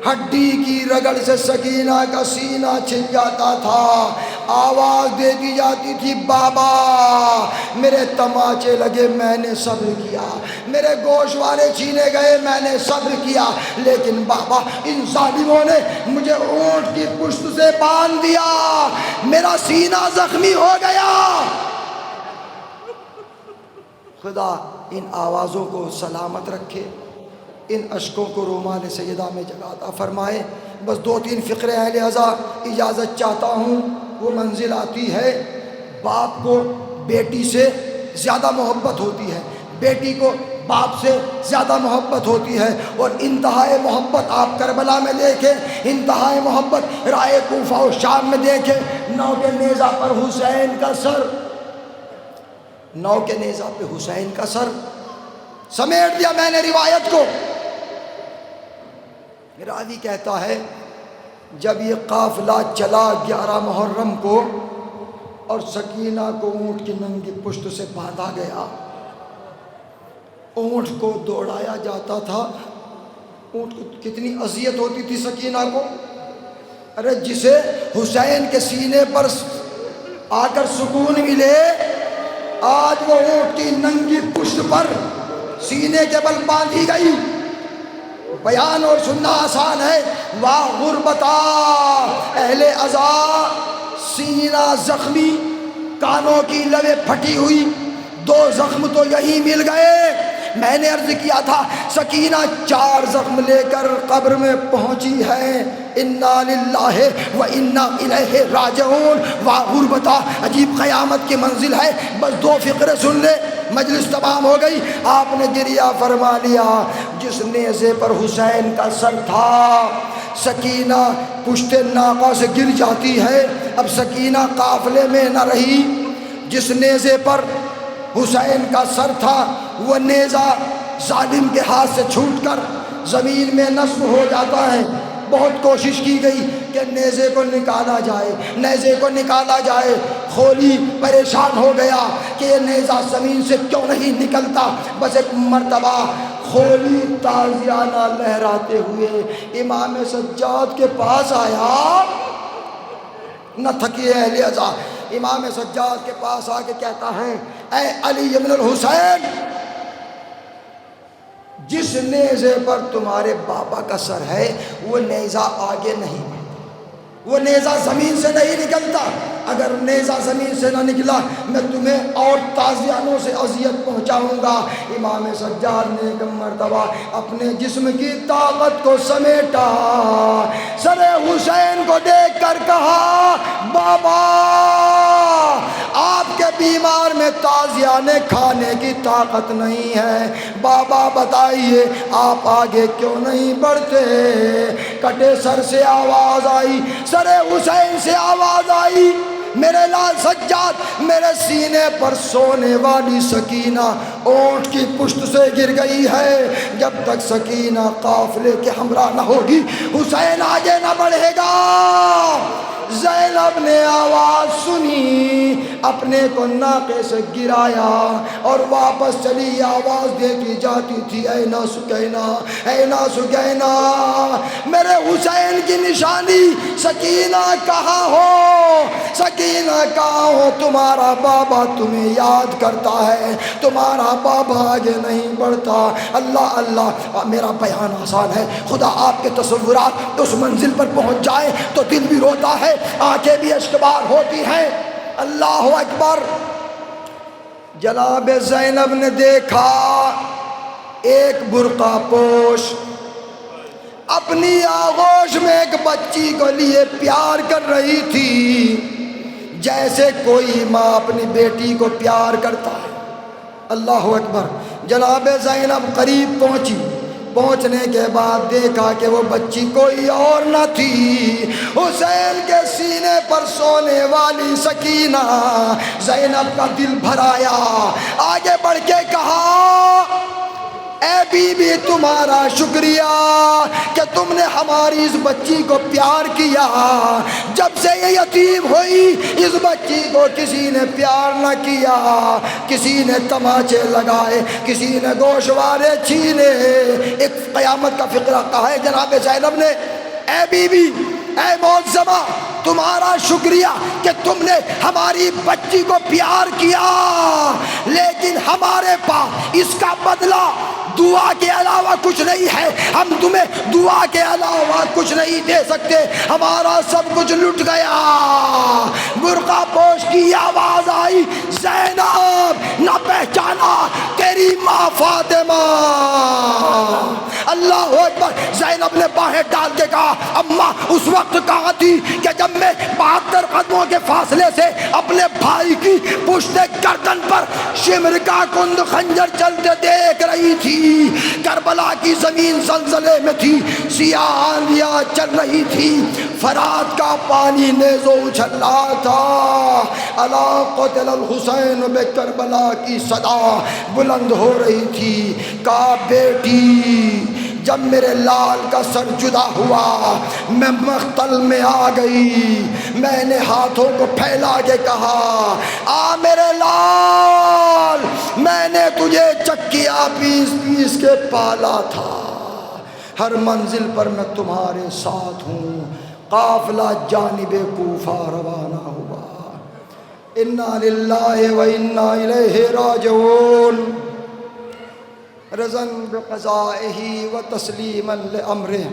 ہڈی کی رگڑ سے سکینہ کا سینہ چھن جاتا تھا، آواز دے دی جاتی تھی بابا میرے تماچے لگے میں نے صبر کیا، میرے گوشوارے چھینے گئے میں نے صبر کیا، لیکن بابا ان ظالموں نے مجھے اونٹ کی پشت سے باندھ دیا، میرا سینہ زخمی ہو گیا۔ خدا ان آوازوں کو سلامت رکھے، ان اشکوں کو رومال سیدہ میں جگہ عطا فرمائے۔ بس 2-3 فقرے اہل عزا اجازت چاہتا ہوں۔ وہ منزل آتی ہے باپ کو بیٹی سے زیادہ محبت ہوتی ہے، بیٹی کو باپ سے زیادہ محبت ہوتی ہے، اور انتہائی محبت آپ کربلا میں دیکھیں، انتہائی محبت رائے کوفہ و شام میں دیکھیں۔ 9 کے نیزہ پر حسین کا سر، 9 کے نیزہ پہ حسین کا سر سمیٹ دیا میں نے روایت کو۔ راوی کہتا ہے جب یہ قافلہ چلا 11 محرم کو اور سکینہ کو اونٹ کی ننگی پشت سے باندھا گیا. اونٹ کو دوڑایا جاتا تھا. اونٹ کو کتنی اذیت ہوتی تھی سکینہ کو. ارے جسے حسین کے سینے پر آ کر سکون ملے، آج وہ اونٹ کی ننگی پشت پر سینے کے بل باندھی گئی. بیان اور سننا آسان ہے. واہ غربتا اہل عزا، سینہ زخمی، کانوں کی لبیں پھٹی ہوئی، 2 زخم تو یہی مل گئے. میں نے عرض کیا تھا سکینہ 4 زخم لے کر قبر میں پہنچی ہے. انا للہ و انا الیہ راجعون. واہ غربتا، عجیب قیامت کی منزل ہے. بس 2 فقرے سن لے، مجلس تمام ہو گئی. آپ نے گریہ فرما لیا. جس نیزے پر حسین کا سر تھا، سکینہ پشت ناقہ سے گر جاتی ہے. اب سکینہ قافلے میں نہ رہی. جس نیزے پر حسین کا سر تھا وہ نیزہ ظالم کے ہاتھ سے چھوٹ کر زمین میں نصب ہو جاتا ہے. بہت کوشش کی گئی کہ نیزے کو نکالا جائے، نیزے کو نکالا جائے. خولی پریشان ہو گیا کہ یہ نیزہ زمین سے کیوں نہیں نکلتا. بس ایک مرتبہ خولی تازیانہ لہراتے ہوئے امام سجاد کے پاس آیا. نہ تھکی اہل عزا، امام سجاد کے پاس آ کے کہتا ہے اے علی بن الحسین، جس نیزے پر تمہارے بابا کا سر ہے وہ نیزہ آگے نہیں بڑھتا، وہ نیزہ زمین سے نہیں نکلتا. اگر نیزہ زمین سے نہ نکلا میں تمہیں اور تازیانوں سے اذیت پہنچاؤں گا. امام سجاد نے ایک مرتبہ اپنے جسم کی طاقت کو سمیٹا، سر حسین کو دیکھ کر کہا بابا آپ کے بیمار میں تازیانے کھانے کی طاقت نہیں ہے. بابا بتائیے آپ آگے کیوں نہیں بڑھتے. کٹے سر سے آواز آئی، سر حسین سے آواز آئی، میرے لال سجاد، میرے سینے پر سونے والی سکینہ اونٹ کی پشت سے گر گئی ہے. جب تک سکینہ قافلے کے ہمراہ نہ ہوگی حسین آگے نہ بڑھے گا. زینب نے آواز سنی، اپنے کو ناقے سے گرایا اور واپس چلی. آواز دیتی جاتی تھی اے نا سکینہ، اے نا سکینہ، میرے حسین کی نشانی سکینہ کہاں ہو، سکینہ کہاں ہو. تمہارا بابا تمہیں یاد کرتا ہے، تمہارا بابا آگے نہیں بڑھتا. اللہ اللہ، میرا بیان آسان ہے. خدا آپ کے تصورات اس منزل پر پہنچ جائے تو دل بھی روتا ہے، آنکھیں بھی اشکبار ہوتی ہیں. اللہ اکبر. جناب زینب نے دیکھا ایک برقع پوش اپنی آغوش میں ایک بچی کو لیے پیار کر رہی تھی، جیسے کوئی ماں اپنی بیٹی کو پیار کرتا ہے. اللہ اکبر. جناب زینب قریب پہنچی. پہنچنے کے بعد دیکھا کہ وہ بچی کوئی اور نہ تھی، حسین کے سینے پر سونے والی سکینہ. زینب کا دل بھر آیا، آگے بڑھ کے کہا اے بی بی تمہارا شکریہ کہ تم نے ہماری اس بچی کو پیار کیا. جب سے یہ یتیم ہوئی اس بچی کو کسی نے پیار نہ کیا، کسی نے تماچے لگائے، کسی نے گوشوارے چھینے. ایک قیامت کا فقرہ کہا ہے جناب زینب نے، اے بی بی، اے معظمہ، تمہارا شکریہ کہ تم نے ہماری بچی کو پیار کیا، لیکن ہمارے پاس اس کا بدلہ دعا کے علاوہ کچھ نہیں ہے. ہم تمہیں دعا کے علاوہ کچھ نہیں دے سکتے، ہمارا سب کچھ لٹ گیا. برقع پوش کی آواز آئی، زینب نہ پہچانا تیری ماں فاطمہ. اللہ اکبر. زینب نے باہیں ڈال کے کہا اماں اس وقت کہاں تھی کہ جب میں 72 قدموں کے فاصلے سے اپنے بھائی کی پشت گردن پر شمر کا کند خنجر چلتے دیکھ رہی تھی. کربلا کی زمین زلزلے میں تھی، سیاہ آندیاں چل رہی تھی، فرات کا پانی نیزو اچھل رہا تھا. الا قتل الحسین بے کربلا کی صدا بلند ہو رہی تھی. کہا بیٹی جب میرے لال کا سر جدا ہوا میں مقتل میں آ گئی، میں نے ہاتھوں کو پھیلا کے کہا آ میرے لال، میں نے تجھے چکیا پیس پیس کے پالا تھا، ہر منزل پر میں تمہارے ساتھ ہوں۔ قافلہ جانب کوفہ روانہ ہوا۔ انا للہ و انا الیہ راجعون، رضا بقضائہ و تسلیما لامرہ،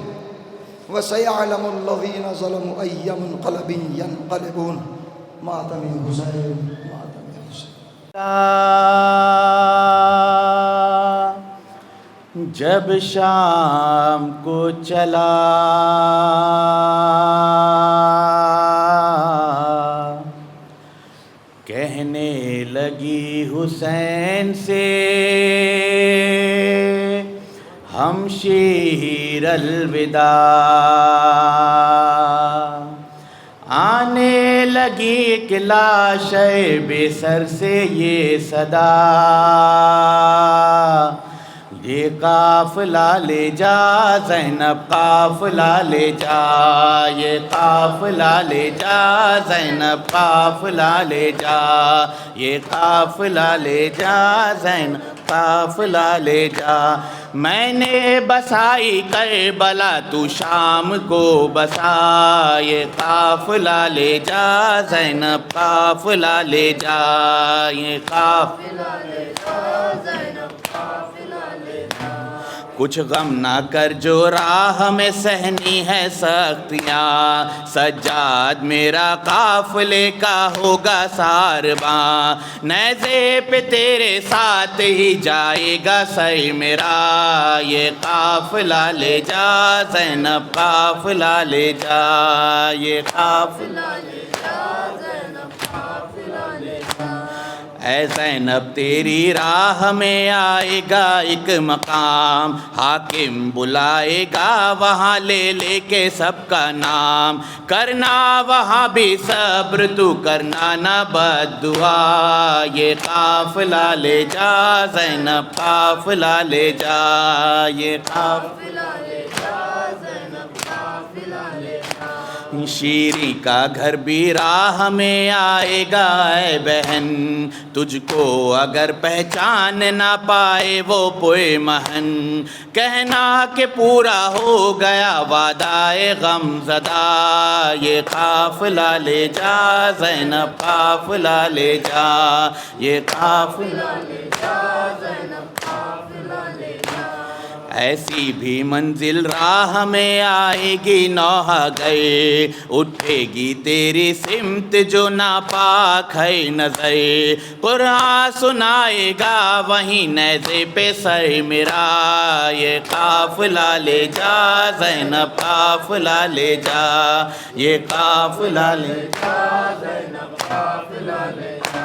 وسیعلم الذین ظلموا ای منقلب ینقلبون۔ ماتم حسین، ماتم حسین۔ جب شام کو چلا کہنے لگی حسین سے ہمشیر الوداع، آنے لگی ایک لاش بے سر سے یہ صدا، یہ قافلہ لے جا زینب، قافلہ لے جا، یہ قافلہ لے جا زینب، قافلہ لے جا، یہ قافلہ لے جا زینب، قافلہ لے جا۔ میں نے بسائی کربلا تو شام کو بسا، یہ قافلہ لے جا زینب، قافلہ لے جا، یہ قافلہ لے جا زینب، قافلہ لے جا۔ کچھ غم نہ کر جو راہ میں سہنی ہے سختیاں، سجاد میرا قافلے کا ہوگا سارباں، نیزے پہ تیرے ساتھ ہی جائے گا سر میرا، یہ قافلہ لے جا زینب، قافلہ لے جا، یہ قافلہ لے جا زینب، قافلہ لے جا۔ اے زینب تیری راہ میں آئے گا ایک مقام، حاکم بلائے گا وہاں لے لے کے سب کا نام، کرنا وہاں بھی صبر تو کرنا نہ بد دعا، یہ قافلہ لے جا زینب، قافلہ لے جا، یہ قافلہ لے جا زینب، قافلہ لے جا۔ شیریں کا گھر بھی راہ میں آئے گا اے بہن، تجھ کو اگر پہچان نہ پائے وہ پوئے مہن، کہنا کہ پورا ہو گیا وعدہ غم زدہ، یہ قافلہ لے جا زینب، قافلہ لے جا، یہ قافلہ لے جا زینب، قافلہ لے جا۔ ایسی بھی منزل راہ میں آئے گی نوحہ گئے، اٹھے گی تیری سمت جو ناپاک ہے نظر، قرآن سنائے گا وہیں نیزے پہ سر میرا، یہ قافلہ لے جا زینب، قافلہ لے جا، یہ قافلہ لے جا زینب، قافلہ لے جا۔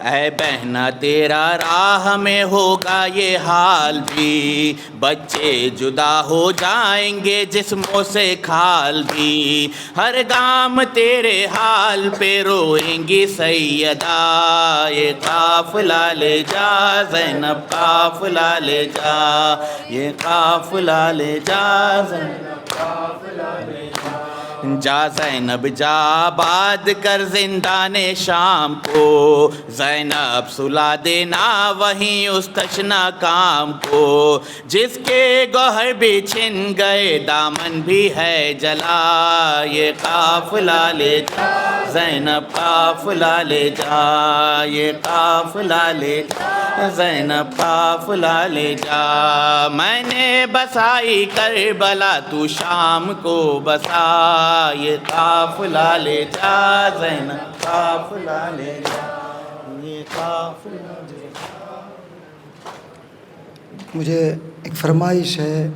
اے بہنا تیرا راہ میں ہوگا یہ حال بھی، بچے جدا ہو جائیں گے جسموں سے کھال بھی، ہر گام تیرے حال پہ روئیں گی سیدہ، یہ قافلہ لے جا زینب، قافلہ لے جا، یہ قافلہ لے جا زینب، قافلہ لے جا۔ جا زینب جا آباد کر زندان شام کو، زینب سلا دینا وہیں اس تشنا کام کو، جس کے گوہر بھی چھن گئے دامن بھی ہے جلا، یہ قافلہ لے جا زینب، قافلہ لے جا، یہ قافلہ لے جا زینب، قافلہ لے جا۔ میں نے بسائی کربلا تو شام کو بسا، یہ قافلہ لے جا زینب، قافلہ لے جا، یہ قافلہ لے جا۔ مجھے ایک فرمائش ہے،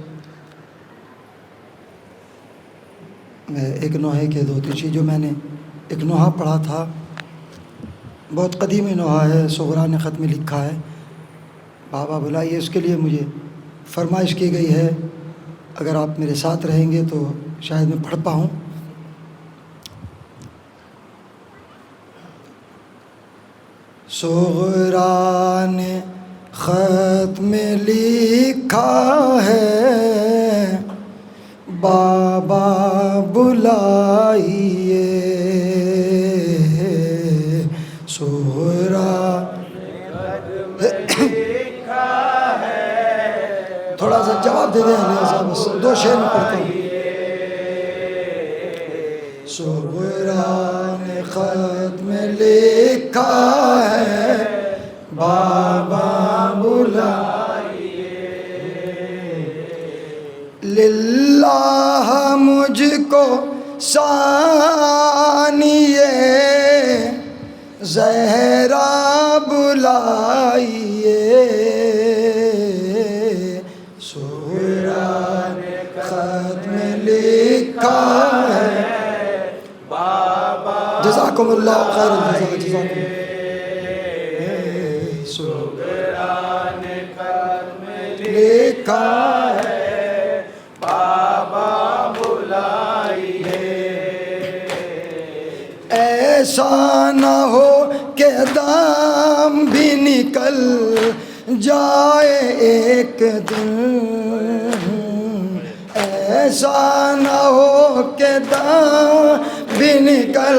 ایک نوحے کے دو تین چیز جو میں نے ایک نوحہ پڑھا تھا، بہت قدیمی نوحہ ہے، صغرا نے خط میں لکھا ہے، بابا بلائیے، اس کے لیے مجھے فرمائش کی گئی ہے، اگر آپ میرے ساتھ رہیں گے تو شاید میں پڑھ پاؤں۔ صغرا نے خط میں لکھا ہے، بابا بلائیے سہرا. تھوڑا سا جواب دے دیں علیہ صاحب، بس 2 شعر میں پڑھتا ہوں. سہرا نے خط میں لکھا ہے بابا بلائیے، للہ مجھ کو ثانیے زہرا بلائیے. سہرا نے خط میں لکھا ہے بابا. جزاکم اللہ خیر الجزا. جزاکم. سہرا نے خط میں لکھا ہے بابا بلائیے، ایسا نہ ہو کہ دام بھی نکل جائے ایک دن، ایسا نہ ہو کہ دام بھی نکل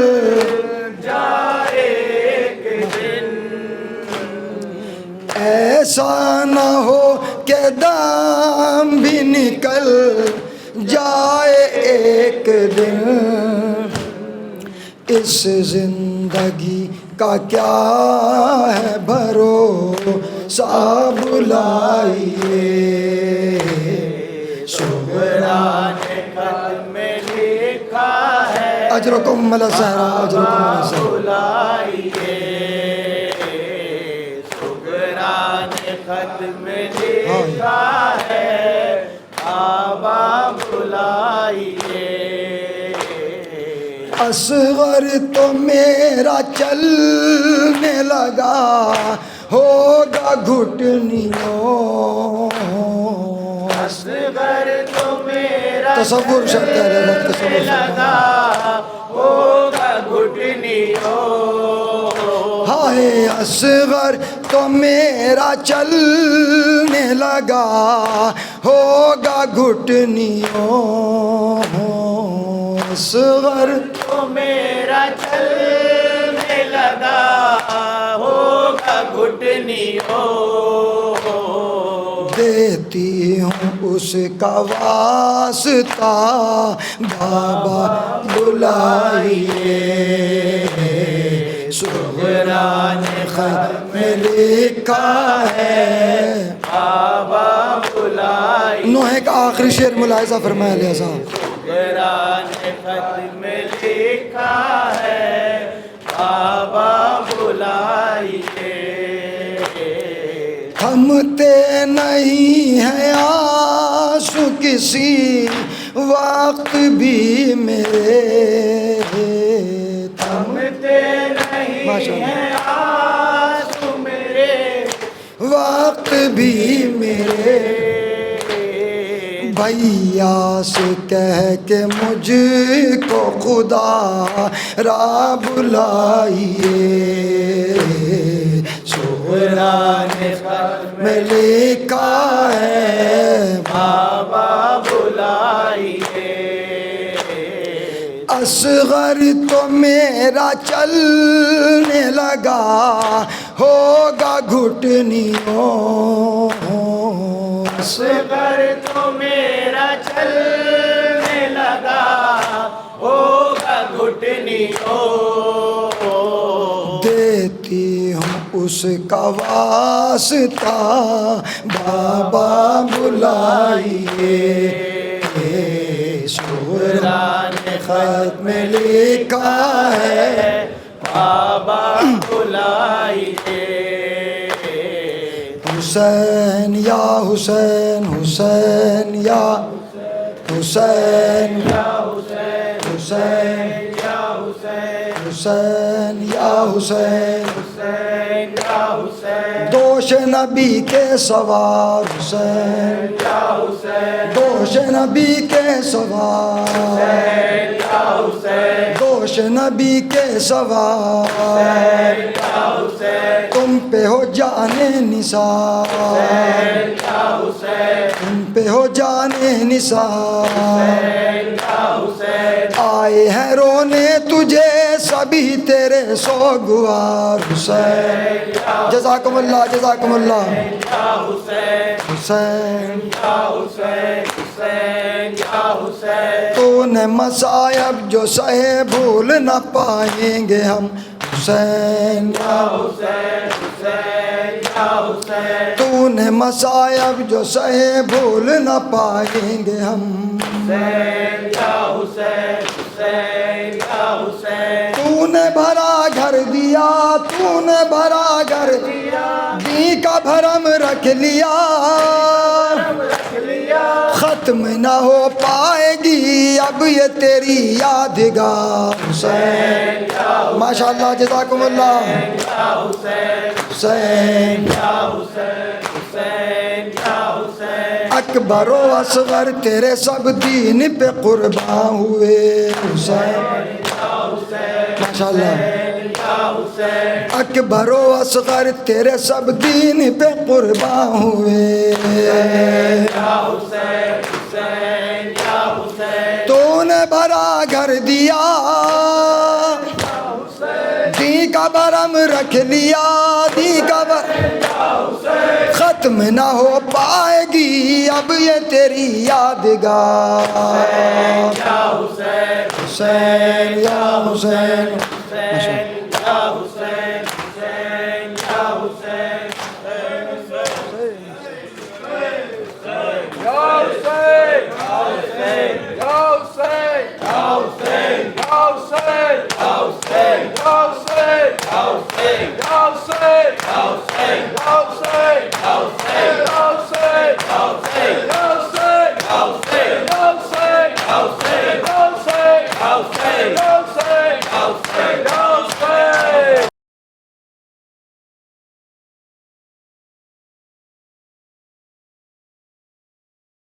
جائے ایک دن، ایسا نہ ہو کہ دام بھی نکل جائے ایک دن. اس زندگی کا کیا ہے بھروسہ بلائیے. سہرا نے خط میں لکھا ہے اجرکم ملا زہرا اجرکم ملا زہرا بلائیے. سہرا نے خط میں لکھا ہے بابا بلائیے. اصغر تو میرا چلنے لگا ہوگا گھٹنیوں، اصغر تو میرا تصور شبد چلنے لگا ہوگا گھٹنیوں. ہائے اصغر تو میرا چلنے لگا ہوگا گھٹنیوں، اصغر تو میرا چلنے لگا ہوگا گھٹنیوں. دیتی ہوں اس کا واسطہ بابا بلائیے. سہرا نے خط میں لکھا ہے بابا بلائیے. نوح کا آخری شعر ملاحظہ فرمایا علیہ صاحب. سہرا نے خط میں لکھا ہے بابا بلائیے. تھمتے نہیں ہیں آنسو کسی وقت بھی میرے، تھمتے نہیں ہیں آنسو میرے وقت بھی میرے. بھیا سے کہہ کے مجھ کو خدا را بلائیے. سہرا نے خط میں لکھا ہے بابا بلائیے. اصغر تو میرا چلنے لگا ہوگا گھٹنیوں، اصغر تو میرا چلنے لگا ہوگا گھٹنیوں. دیتی ہوں اس کا واسطہ بابا بلائیے. سہرا نے خط میں لکھا ہے بابا بلائیے. حسین یا حسین حسین یا حسین یا حسین حسین یا حسین دوش نبی کے سوار حسین، دوش نبی کے سوار، دوش نبی کے سوار، تم پہ ہو جانے نثار، تم پہ ہو جانے نثار، آئے ہیں رونے تجھے سبھی تیرے سوگوار حسین، جزاکم اللہ جزاکم اللہ حسین، تو نے مصائب جو سہے بھول نہ پائیں گے ہم حسین، تو نے مصائب جو سہے بھول نہ پائیں گے ہم، تو نے بھرا گھر دیا، تو نے بھرا گھر دی کا بھرم رکھ لیا، ختم نہ ہو پائے گی اب یہ تیری یادگار حسین، ماشاءاللہ جزاکم اللہ حسین، اکبر و اصغر تیرے سب دین پہ قربان ہوئے حسین، ماشاءاللہ اکبر و اصغر تیرے سب دین پہ قربان ہوئے، تو نے بھرا گھر دیا دی کا برم رکھ لیا، دی کا ختم نہ ہو پائے گی اب یہ تیری یادگار حسین یا حسین، Hussein,